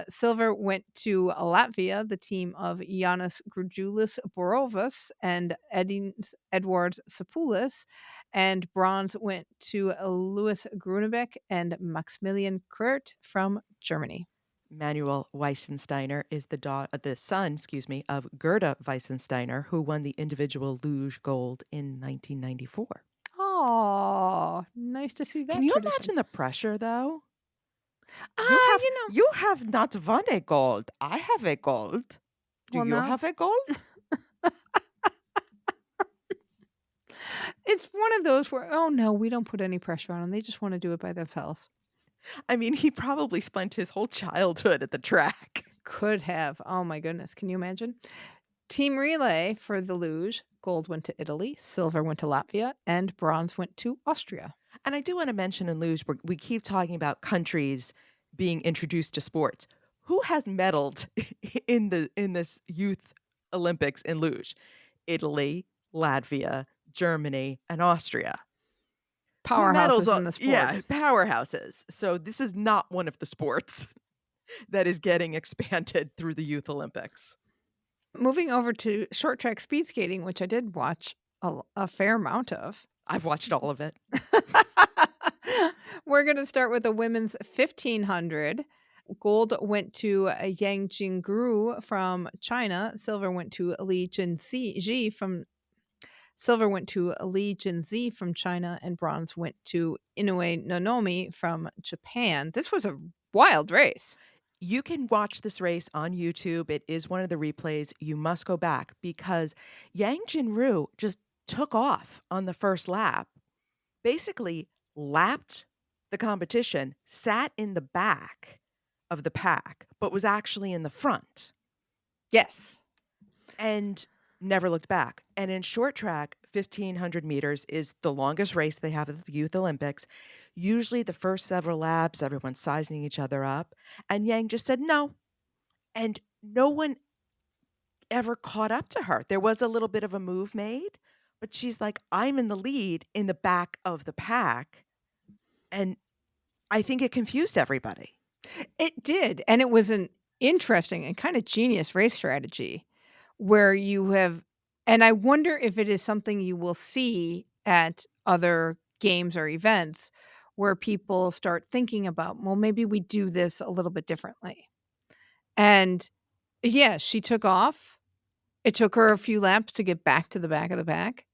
Speaker 6: Silver went to Latvia, the team of Janis Grujulis Borovas and Edwards Sapoulis, and bronze went to Louis Grunebeck and Maximilian Kurt from Germany.
Speaker 7: Manuel Weissensteiner is the son, of Gerda Weissensteiner, who won the individual luge gold in 1994.
Speaker 6: Oh, nice to see that.
Speaker 7: Can you
Speaker 6: tradition.
Speaker 7: imagine the pressure, though?
Speaker 6: You
Speaker 7: You have not won a gold. I have a gold. Do
Speaker 6: Well,
Speaker 7: you
Speaker 6: now
Speaker 7: have a goal?
Speaker 6: it's one of those where, oh no, we don't put any pressure on them. They just want to do it by themselves.
Speaker 7: I mean, he probably spent his whole childhood at the track.
Speaker 6: Could have. Oh my goodness. Can you imagine? Team relay for the luge. Gold went to Italy, silver went to Latvia, and bronze went to Austria.
Speaker 7: And I do want to mention in Luge, we keep talking about countries being introduced to sports. Who has medaled in this youth Olympics in Luge? Italy, Latvia, Germany, and Austria. Who medals
Speaker 6: Powerhouses in the sport.
Speaker 7: Yeah, powerhouses. So this is not one of the sports that is getting expanded through the Youth Olympics.
Speaker 6: Moving over to short track speed skating, which I did watch a fair amount of.
Speaker 7: I've watched all of it.
Speaker 6: We're going to start with the women's 1500. Gold went to Yang Jingru from China. Silver went to Li Jinzi from China, and bronze went to Inoue Nonomi from Japan. This was a wild race.
Speaker 7: You can watch this race on YouTube. It is one of the replays. You must go back because Yang Jinru just took off on the first lap, basically lapped the competition, sat in the back of the pack, but was actually in the front.
Speaker 6: Yes.
Speaker 7: And never looked back. And in short track, 1,500 meters is the longest race they have at the Youth Olympics. Usually the first several laps, everyone's sizing each other up. And Yang just said no. And no one ever caught up to her. There was a little bit of a move made, but she's like, I'm in the lead in the back of the pack. And I think it confused everybody.
Speaker 6: It did. And it was an interesting and kind of genius race strategy where you have, and I wonder if it is something you will see at other games or events where people start thinking about, well, maybe we do this a little bit differently. And yeah, she took off. It took her a few laps to get back to the back of the pack.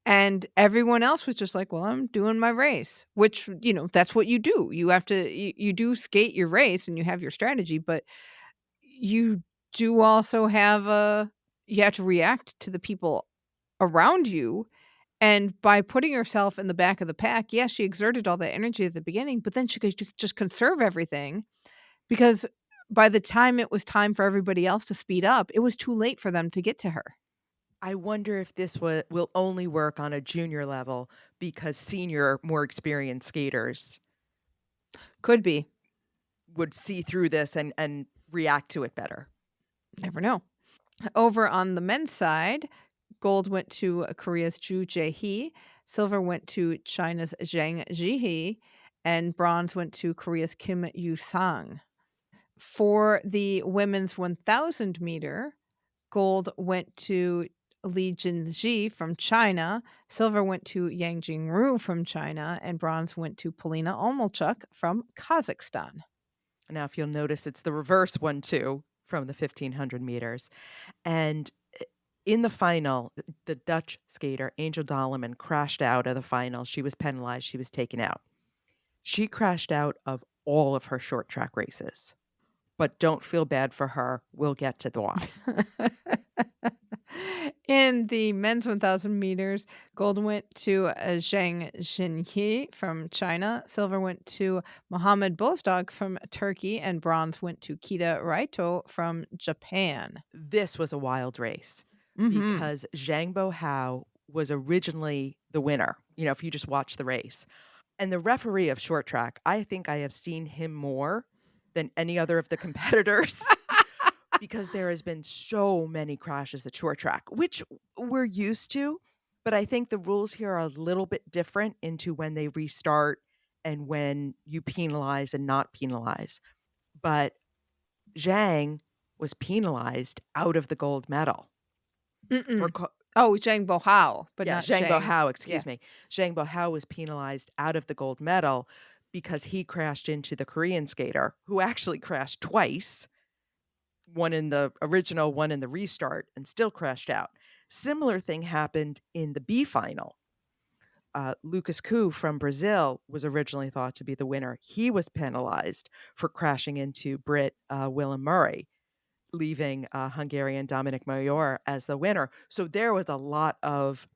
Speaker 6: And everyone else was just like, well, I'm doing my race, which, that's what you do. You have to, you do skate your race and you have your strategy, but you do also have you have to react to the people around you. And by putting herself in the back of the pack, yes, she exerted all that energy at the beginning, but then she could just conserve everything because by the time it was time for everybody else to speed up, it was too late for them to get to her.
Speaker 7: I wonder if this will only work on a junior level because senior, more experienced skaters
Speaker 6: Could be.
Speaker 7: would see through this and react to it better.
Speaker 6: Never know. Over on the men's side, gold went to Korea's Ju Jae-hee, silver went to China's Zhang Jihee, and bronze went to Korea's Kim Yu-sang. For the women's 1,000 meter, gold went to Li Jinzi from China, silver went to Yang Jingru from China, and bronze went to Polina Olmolchuk from Kazakhstan.
Speaker 7: Now, if you'll notice, it's the reverse 1-2 from the 1,500 meters. And in the final, the Dutch skater, Angel Dolleman, crashed out of the final. She was penalized. She was taken out. She crashed out of all of her short track races. But don't feel bad for her. We'll get to the why.
Speaker 6: In the men's 1,000 meters, gold went to Zhang Xinhe from China, silver went to Mohamed Bozdog from Turkey, and bronze went to Kita Raito from Japan.
Speaker 7: This was a wild race because Zhang Bohao was originally the winner, if you just watch the race. And the referee of short track, I think I have seen him more than any other of the competitors because there has been so many crashes at short track, which we're used to. But I think the rules here are a little bit different into when they restart and when you penalize and not penalize. But Zhang was penalized out of the gold medal.
Speaker 6: Zhang Bohao, but not
Speaker 7: Zhang
Speaker 6: Zhang.
Speaker 7: Bohao, excuse me. Zhang Bohao was penalized out of the gold medal because he crashed into the Korean skater who actually crashed twice, one in the original, one in the restart, and still crashed out. Similar thing happened in the B final. Lucas Ku from Brazil was originally thought to be the winner. He was penalized for crashing into Brit Willem Murray. leaving Hungarian Dominic Major as the winner. So there was a lot of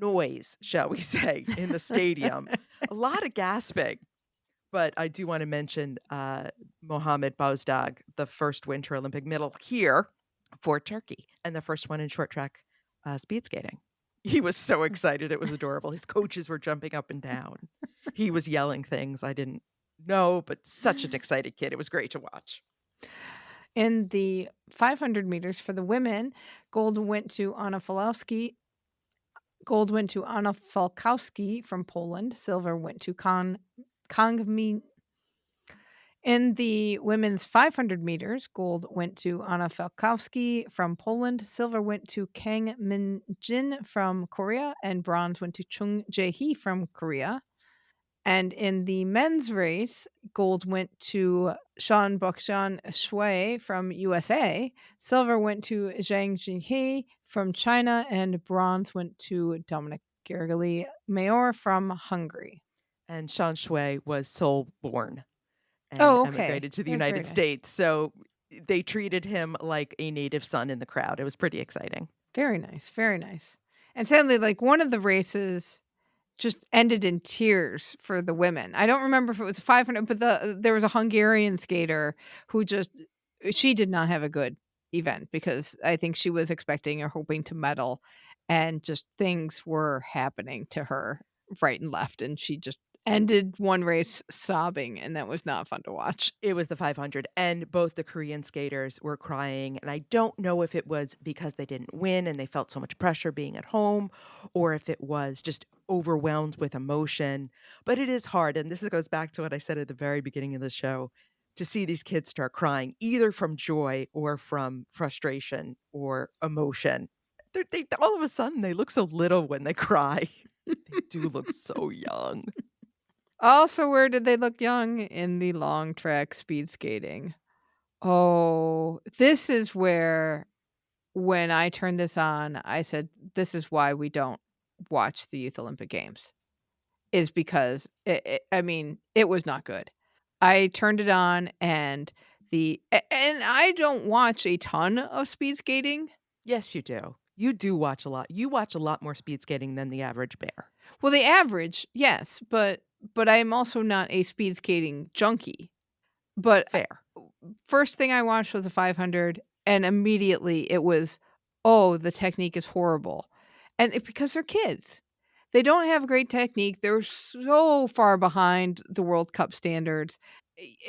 Speaker 7: noise, shall we say, in the stadium, a lot of gasping. But I do want to mention Mohamed Bozdag, the first Winter Olympic medal here for Turkey, and the first one in short track speed skating. He was so excited. It was adorable. His coaches were jumping up and down. He was yelling things I didn't know, but such an excited kid. It was great to watch.
Speaker 6: In the 500 meters for the women, gold went to Anna Falkowski. Gold went to Anna Falkowski from Poland. Silver went to Kangmi. In the women's 500 meters, gold went to Anna Falkowski from Poland. Silver went to Kang Min-jin from Korea. And bronze went to Chung Jae-hee from Korea. And in the men's race, gold went to Sean Bokshan Shui from USA. Silver went to Zhang Jinhei from China. And bronze went to Dominic Gergely Mayor from Hungary.
Speaker 7: And Sean Shui was Seoul born and
Speaker 6: Oh, okay.
Speaker 7: emigrated to the
Speaker 6: That's very
Speaker 7: United
Speaker 6: nice.
Speaker 7: States. So they treated him like a native son in the crowd. It was pretty exciting.
Speaker 6: Very nice. Very nice. And sadly, like one of the races just ended in tears for the women. I don't remember if it was 500, but there was a Hungarian skater who she did not have a good event because I think she was expecting or hoping to medal, and just things were happening to her right and left, and she just ended one race sobbing, and that was not fun to watch.
Speaker 7: It was the 500, and both the Korean skaters were crying, and I don't know if it was because they didn't win and they felt so much pressure being at home, or if it was just overwhelmed with emotion. But it is hard, and this goes back to what I said at the very beginning of the show, to see these kids start crying, either from joy or from frustration or emotion. They all of a sudden, they look so little when they cry. They do look so young.
Speaker 6: Also, where did they look young? In the long track speed skating. Oh, this is where, when I turned this on, I said, this is why we don't watch the Youth Olympic Games, is because it was not good. I turned it on, and I don't watch a ton of speed skating.
Speaker 7: Yes, you do. You do watch a lot. You watch a lot more speed skating than the average bear.
Speaker 6: Well, the average, yes, but I'm also not a speed skating junkie. But
Speaker 7: Fair.
Speaker 6: first thing I watched was a 500, and immediately it was, oh, the technique is horrible. And because they're kids. They don't have great technique. They're so far behind the World Cup standards.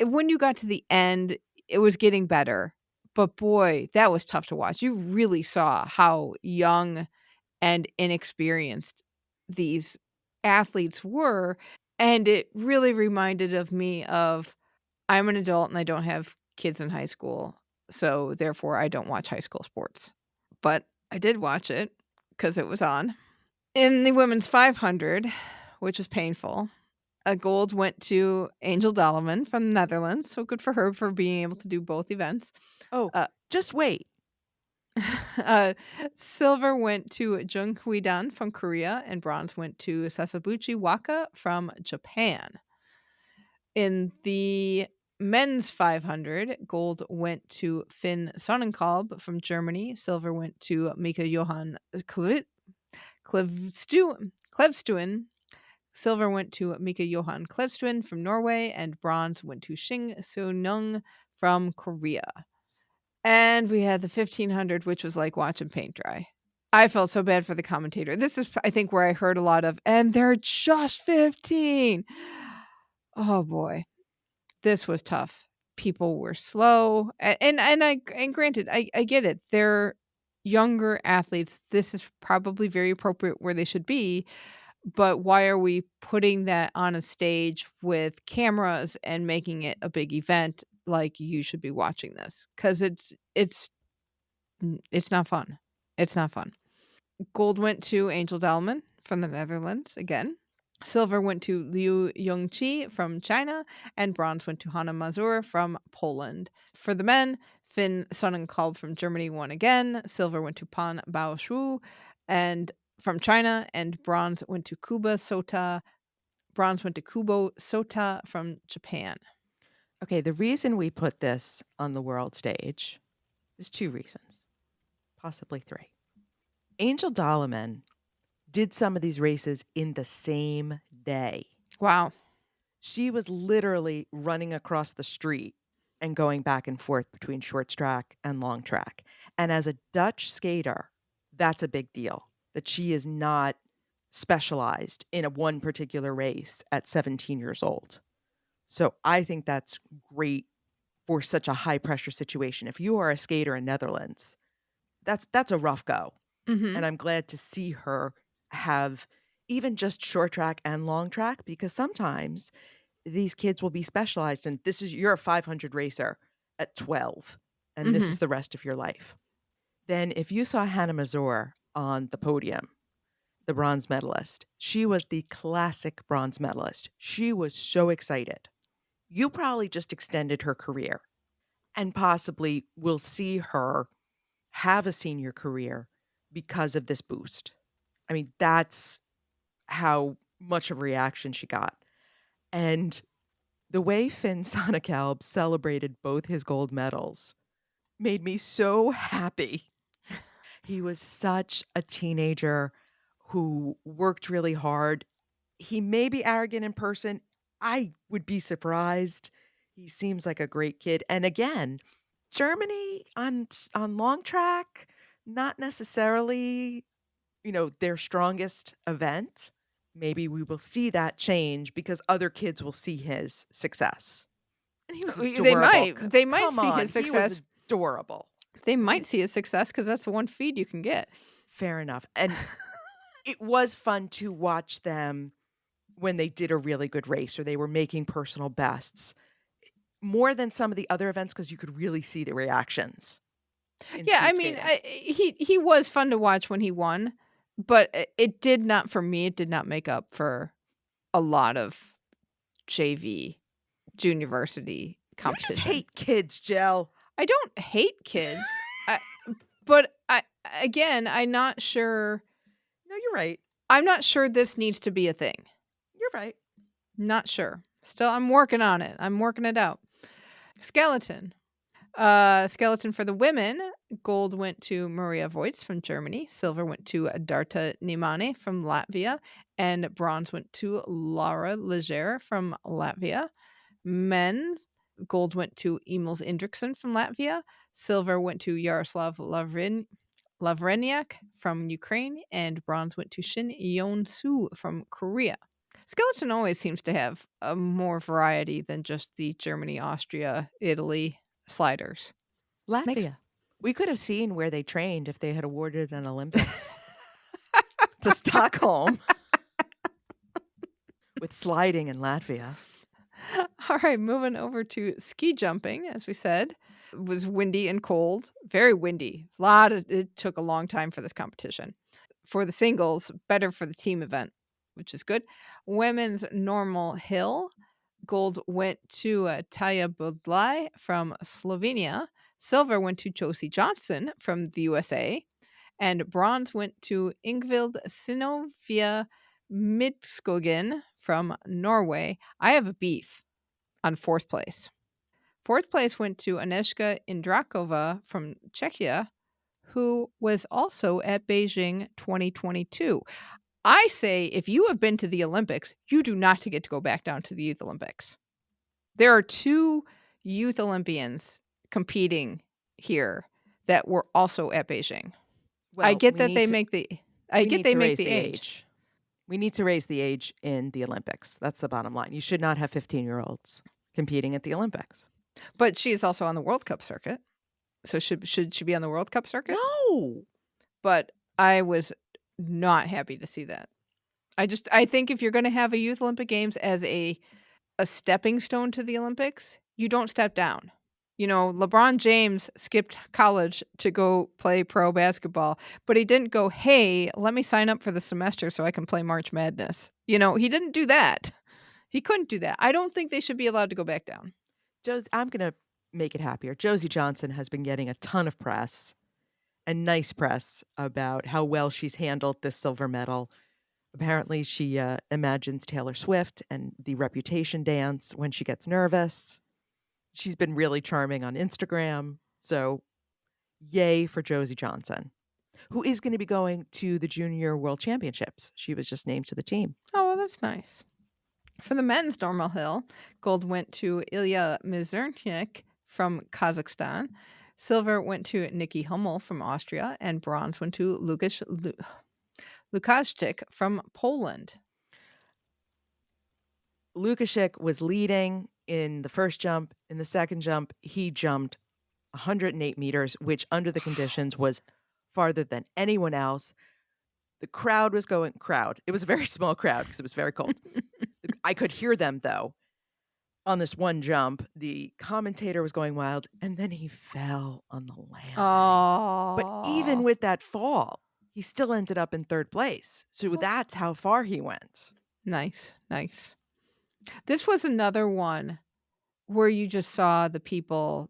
Speaker 6: When you got to the end, it was getting better. But boy, that was tough to watch. You really saw how young and inexperienced these athletes were. And it really reminded of me of, I'm an adult and I don't have kids in high school. So therefore, I don't watch high school sports. But I did watch it because it was on. In the women's 500, which was painful, a gold went to Angel Dalleman from the Netherlands. So good for her for being able to do both events.
Speaker 7: Oh, just wait.
Speaker 6: Silver went to Jung Hui-dan from Korea, and bronze went to Sasabuchi Waka from Japan. In the men's 500, gold went to Finn Sonnenkolb from Germany. Silver went to Mika Johan Klevstuen. Silver went to Mika Johan Klevstuen from Norway, and bronze went to Shin So-nung from Korea. And we had the 1500, which was like watching paint dry. I felt so bad for the commentator. This is, I think, where I heard a lot of, and they're just 15. Oh boy, this was tough. People were slow, and granted, I get it. They're younger athletes. This is probably very appropriate where they should be. But why are we putting that on a stage with cameras and making it a big event? Like, you should be watching this, because it's not fun. It's not fun. Gold went to Angel Dalleman from the Netherlands again. Silver went to Liu Yongqi from China, and bronze went to Hanna Mazur from Poland. For the men, Finn Sonnenkolb from Germany won again. Silver went to Pan Baoshu and from China, and bronze went to Kubo Sota from Japan.
Speaker 7: Okay, the reason we put this on the world stage There's 2 reasons, possibly 3. Angel Dolliman did some of these races in the same day.
Speaker 6: Wow.
Speaker 7: She was literally running across the street and going back and forth between short track and long track. And as a Dutch skater, that's a big deal that she is not specialized in a one particular race at 17 years old. So I think that's great for such a high pressure situation. If you are a skater in Netherlands, that's a rough go.
Speaker 6: Mm-hmm.
Speaker 7: And I'm glad to see her have even just short track and long track, because sometimes these kids will be specialized in you're a 500 racer at 12 and this
Speaker 6: Mhm.
Speaker 7: is the rest of your life. Then if you saw Hannah Mazur on the podium, the bronze medalist, she was the classic bronze medalist. She was so excited. You probably just extended her career and possibly will see her have a senior career because of this boost. I mean, that's how much of a reaction she got. And the way Finn Sonekalb celebrated both his gold medals made me so happy. He was such a teenager who worked really hard. He may be arrogant in person. I would be surprised. He seems like a great kid. And again, Germany on long track, not necessarily, their strongest event. Maybe we will see that change because other kids will see his success. And he was adorable.
Speaker 6: They might
Speaker 7: Come
Speaker 6: see
Speaker 7: on,
Speaker 6: his
Speaker 7: he was
Speaker 6: success.
Speaker 7: adorable.
Speaker 6: They might see his success because that's the one feed you can get.
Speaker 7: Fair enough. And it was fun to watch them when they did a really good race or they were making personal bests, more than some of the other events because you could really see the reactions.
Speaker 6: Yeah, I mean, he was fun to watch when he won, but it did not, for me, it did not make up for a lot of JV junior varsity
Speaker 7: You
Speaker 6: competition.
Speaker 7: just hate kids, Jill.
Speaker 6: I don't hate kids, but I'm not sure.
Speaker 7: No, you're right.
Speaker 6: I'm not sure this needs to be a thing.
Speaker 7: You're right.
Speaker 6: Not sure. Still, I'm working on it. I'm working it out. Skeleton. Skeleton for the women. Gold went to Maria Voits from Germany. Silver went to Darta Nimane from Latvia. And bronze went to Laura Leger from Latvia. Men's gold went to Emils Indriksson from Latvia. Silver went to Yaroslav Lavreniak from Ukraine. And bronze went to Shin Yeon-soo from Korea. Skeleton always seems to have more variety than just the Germany, Austria, Italy sliders.
Speaker 7: Latvia. We could have seen where they trained if they had awarded an Olympics to Stockholm with sliding in Latvia.
Speaker 6: All right, moving over to ski jumping, as we said. It was windy and cold, very windy. It took a long time for this competition. For the singles, better for the team event, which is good. Women's normal hill. Gold went to Taya Budlai from Slovenia. Silver went to Josie Johnson from the USA. And bronze went to Ingvild Sinovia Midskogen from Norway. I have a beef on 4th place. 4th place went to Aneška Indrakova from Czechia, who was also at Beijing 2022. I say if you have been to the Olympics, you do not get to go back down to the Youth Olympics. There are 2 youth Olympians competing here that were also at Beijing.
Speaker 7: Well,
Speaker 6: I get that they make the age.
Speaker 7: We need to raise the age in the Olympics. That's the bottom line. You should not have 15-year-olds competing at the Olympics.
Speaker 6: But she is also on the World Cup circuit. So should she be on the World Cup circuit?
Speaker 7: No.
Speaker 6: But I was not happy to see that. I think if you're going to have a Youth Olympic Games as a stepping stone to the Olympics, you don't step down. LeBron James skipped college to go play pro basketball, but he didn't go, hey, let me sign up for the semester so I can play March Madness. He didn't do that. He couldn't do that. I don't think they should be allowed to go back down.
Speaker 7: I'm going to make it happier. Josie Johnson has been getting a ton of press and nice press about how well she's handled this silver medal. Apparently, she imagines Taylor Swift and the Reputation dance when she gets nervous. She's been really charming on Instagram. So Yay for Josie Johnson, who is going to be going to the Junior World Championships. She was just named to the team.
Speaker 6: Oh, well, that's nice. For the men's normal hill, gold went to Ilya Mizernik from Kazakhstan. Silver went to Nikki Hummel from Austria, and bronze went to Lukaszczyk from Poland.
Speaker 7: Lukaszczyk was leading in the first jump. In the second jump, he jumped 108 meters, which under the conditions was farther than anyone else. The crowd was going, it was a very small crowd because it was very cold. I could hear them, though, on this one jump. The commentator was going wild, and then he fell on the landing.
Speaker 6: Oh.
Speaker 7: But even with that fall, he still ended up in third place. So that's how far he went.
Speaker 6: Nice, nice. This was another one where you just saw the people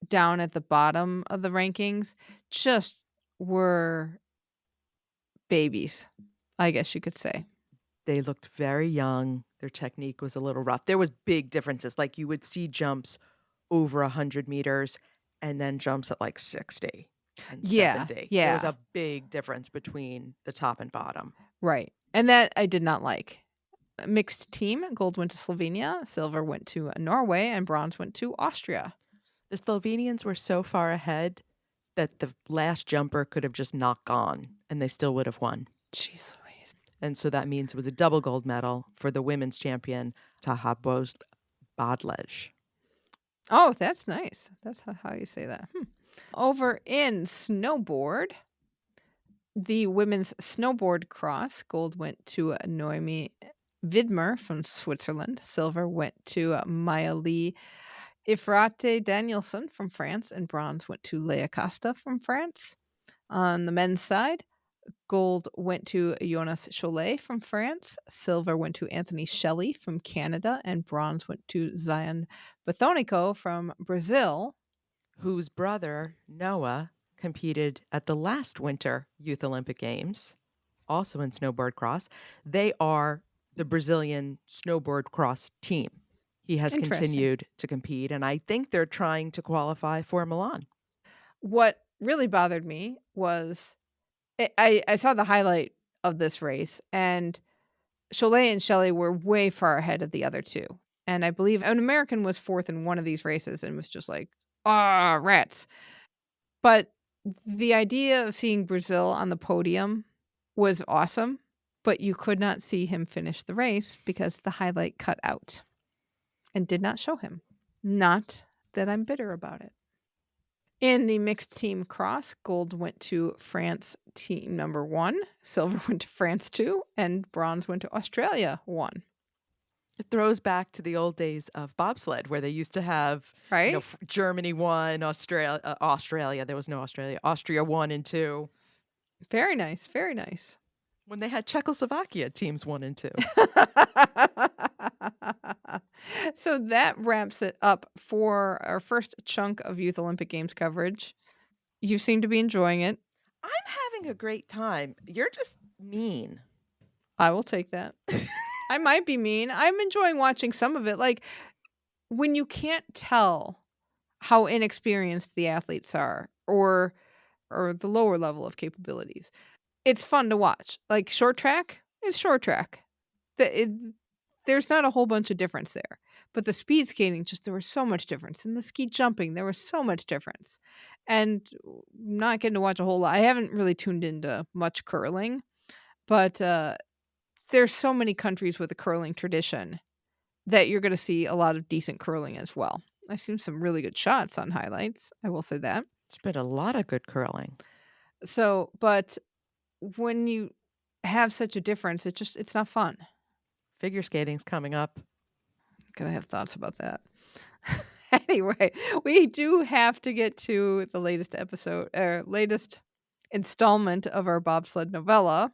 Speaker 6: down at the bottom of the rankings just were babies, I guess you could say.
Speaker 7: They looked very young. Their technique was a little rough. There was big differences. Like you would see jumps over 100 meters and then jumps at like 60 and 70.
Speaker 6: Yeah.
Speaker 7: There was a big difference between the top and bottom.
Speaker 6: Right. And that I did not like. Mixed team, gold went to Slovenia, silver went to Norway, and bronze went to Austria.
Speaker 7: The Slovenians were so far ahead that the last jumper could have just not gone, and they still would have won.
Speaker 6: Jeez Louise.
Speaker 7: And so that means it was a double gold medal for the women's champion, Taha Bobsled.
Speaker 6: Oh, that's nice. That's how you say that. Over in snowboard, the women's snowboard cross, gold went to Noemi Widmer from Switzerland. Silver went to Maya-Lee Ifrate Danielson from France, and bronze went to Leah Costa from France. On the men's side, gold went to Jonas Cholet from France. Silver went to Anthony Shelley from Canada, and bronze went to Zion Bathonico from Brazil,
Speaker 7: whose brother, Noah, competed at the last Winter Youth Olympic Games, also in snowboard cross. They are the Brazilian snowboard cross team. He has continued to compete, and I think they're trying to qualify for Milan.
Speaker 6: What really bothered me was I saw the highlight of this race, and Cholet and Shelley were way far ahead of the other two. And I believe an American was fourth in one of these races and was just like, rats. But the idea of seeing Brazil on the podium was awesome, but you could not see him finish the race because the highlight cut out and did not show him. Not that I'm bitter about it. In the mixed team cross, gold went to France team number 1, silver went to France 2, and bronze went to Australia 1.
Speaker 7: It throws back to the old days of bobsled where they used to have Germany 1, Australia. There was no Australia. Austria 1 and 2.
Speaker 6: Very nice. Very nice.
Speaker 7: When they had Czechoslovakia teams 1 and 2.
Speaker 6: So that wraps it up for our first chunk of Youth Olympic Games coverage. You seem to be enjoying it.
Speaker 7: I'm having a great time. You're just mean.
Speaker 6: I will take that. I might be mean. I'm enjoying watching some of it. Like, when you can't tell how inexperienced the athletes are or the lower level of capabilities, it's fun to watch. Like, short track is short track. There's not a whole bunch of difference there. But the speed skating, there was so much difference. And the ski jumping, there was so much difference. And not getting to watch a whole lot. I haven't really tuned into much curling. But there's so many countries with a curling tradition that you're going to see a lot of decent curling as well. I've seen some really good shots on highlights. I will say that.
Speaker 7: It's been a lot of good curling.
Speaker 6: So, but when you have such a difference, it's not fun.
Speaker 7: Figure skating's coming up.
Speaker 6: Gonna have thoughts about that. Anyway, we do have to get to the latest installment of our bobsled novella.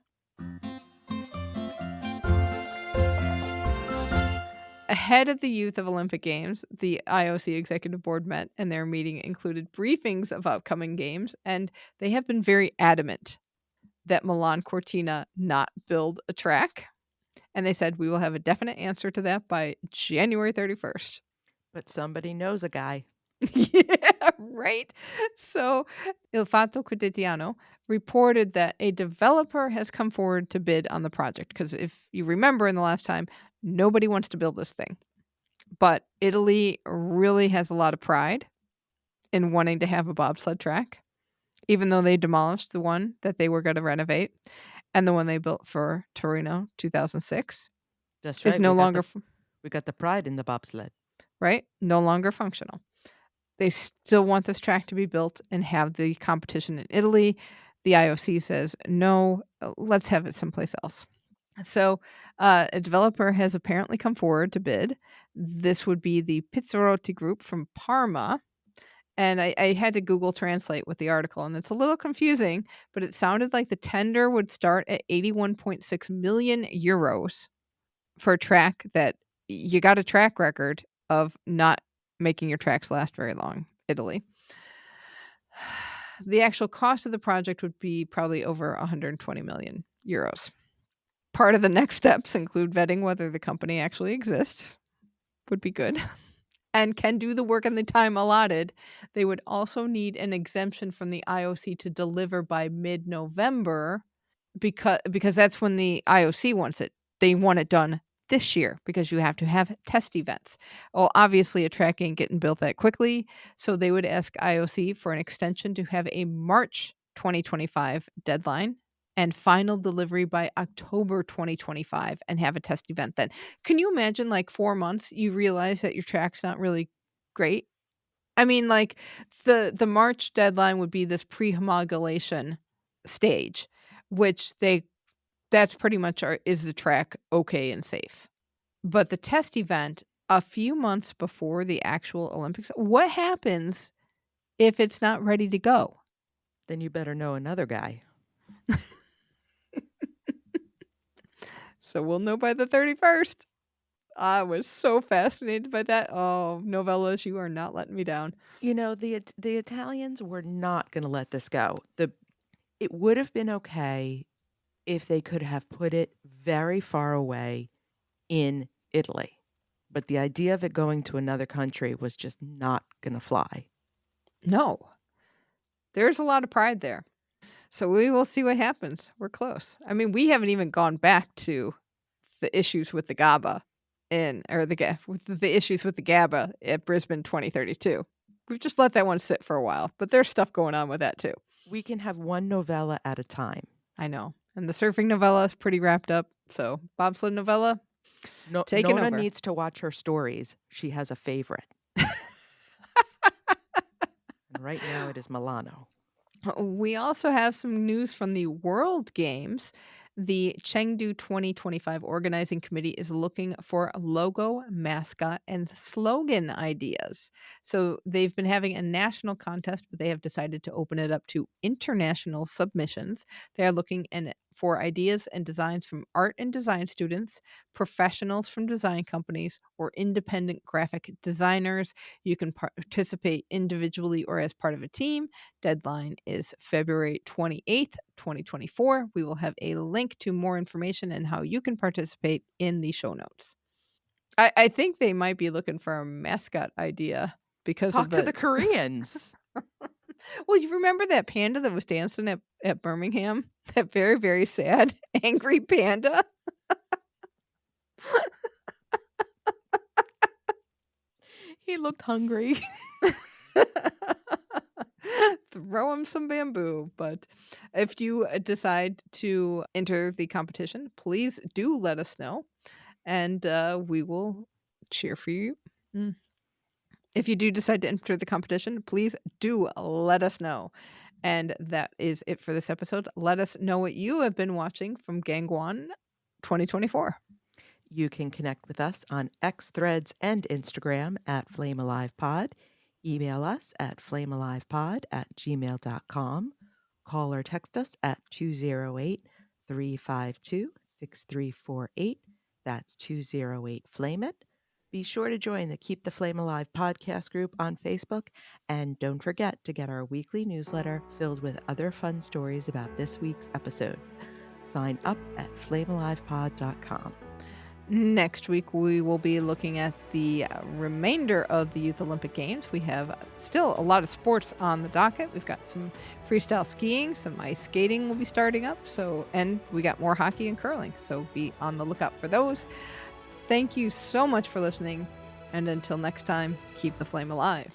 Speaker 6: Ahead of the Youth of Olympic Games, the IOC Executive Board met, and their meeting included briefings of upcoming games, and they have been very adamant that Milan-Cortina not build a track. And they said, we will have a definite answer to that by January 31st.
Speaker 7: But somebody knows a guy.
Speaker 6: Yeah, right? So, Il Fatto Quotidiano reported that a developer has come forward to bid on the project because if you remember in the last time, nobody wants to build this thing. But Italy really has a lot of pride in wanting to have a bobsled track, even though they demolished the one that they were going to renovate and the one they built for Torino 2006
Speaker 7: That's
Speaker 6: is
Speaker 7: right.
Speaker 6: no longer,
Speaker 7: We got the pride in the bobsled.
Speaker 6: right? No longer functional. They still want this track to be built and have the competition in Italy. The IOC says, no, let's have it someplace else. So a developer has apparently come forward to bid. This would be the Pizzarotti Group from Parma. And I had to Google Translate with the article, and it's a little confusing, but it sounded like the tender would start at 81.6 million euros for a track that you got a track record of not making your tracks last very long, Italy. The actual cost of the project would be probably over 120 million euros. Part of the next steps include vetting whether the company actually exists, would be good, and can do the work in the time allotted. They would also need an exemption from the IOC to deliver by mid-November because that's when the IOC wants it. They want it done this year because you have to have test events. Well, obviously a track ain't getting built that quickly, so they would ask IOC for an extension to have a March 2025 deadline and final delivery by October 2025 and have a test event then. Can you imagine like 4 months you realize that your track's not really great? I mean, like the March deadline would be this pre-homologation stage, which that's pretty much is the track okay and safe. But the test event a few months before the actual Olympics, what happens if it's not ready to go?
Speaker 7: Then you better know another guy.
Speaker 6: So we'll know by the 31st. I was so fascinated by that. Oh, novellas, you are not letting me down.
Speaker 7: You know, the Italians were not going to let this go. It would have been okay if they could have put it very far away in Italy. But the idea of it going to another country was just not going to fly.
Speaker 6: No. There's a lot of pride there. So we will see what happens. We're close. I mean, we haven't even gone back to the issues with the GABA with the issues with the GABA at Brisbane 2032. We've just let that one sit for a while, but there's stuff going on with that too.
Speaker 7: We can have one novella at a time.
Speaker 6: I know. And the surfing novella is pretty wrapped up. So bobsled novella, taking
Speaker 7: Nona
Speaker 6: over.
Speaker 7: needs to watch her stories. She has a favorite. And right now it is Milano.
Speaker 6: We also have some news from the World Games. The Chengdu 2025 organizing committee is looking for logo, mascot, and slogan ideas. So they've been having a national contest, but they have decided to open it up to international submissions. They are looking for ideas and designs from art and design students, professionals from design companies, or independent graphic designers. You can participate individually or as part of a team. Deadline is February 28th, 2024. We will have a link to more information and how you can participate in the show notes. I think they might be looking for a mascot idea because
Speaker 7: Talk
Speaker 6: of
Speaker 7: to the Koreans.
Speaker 6: Well, you remember that panda that was dancing at Birmingham? That very, very sad, angry panda?
Speaker 7: He looked hungry.
Speaker 6: Throw him some bamboo. But if you decide to enter the competition, please do let us know. And we will cheer for you. If you do decide to enter the competition, please do let us know. And that is it for this episode. Let us know what you have been watching from Gangwon 2024.
Speaker 7: You can connect with us on X Threads and Instagram at FlameAlivePod. Email us at flamealivepod@gmail.com. Call or text us at 208-352-6348. That's 208-FLAME-IT. Be sure to join the Keep the Flame Alive podcast group on Facebook. And don't forget to get our weekly newsletter filled with other fun stories about this week's episodes. Sign up at flamealivepod.com.
Speaker 6: Next week, we will be looking at the remainder of the Youth Olympic Games. We have still a lot of sports on the docket. We've got some freestyle skiing, some ice skating will be starting up. And we got more hockey and curling. So be on the lookout for those. Thank you so much for listening. And until next time, keep the flame alive.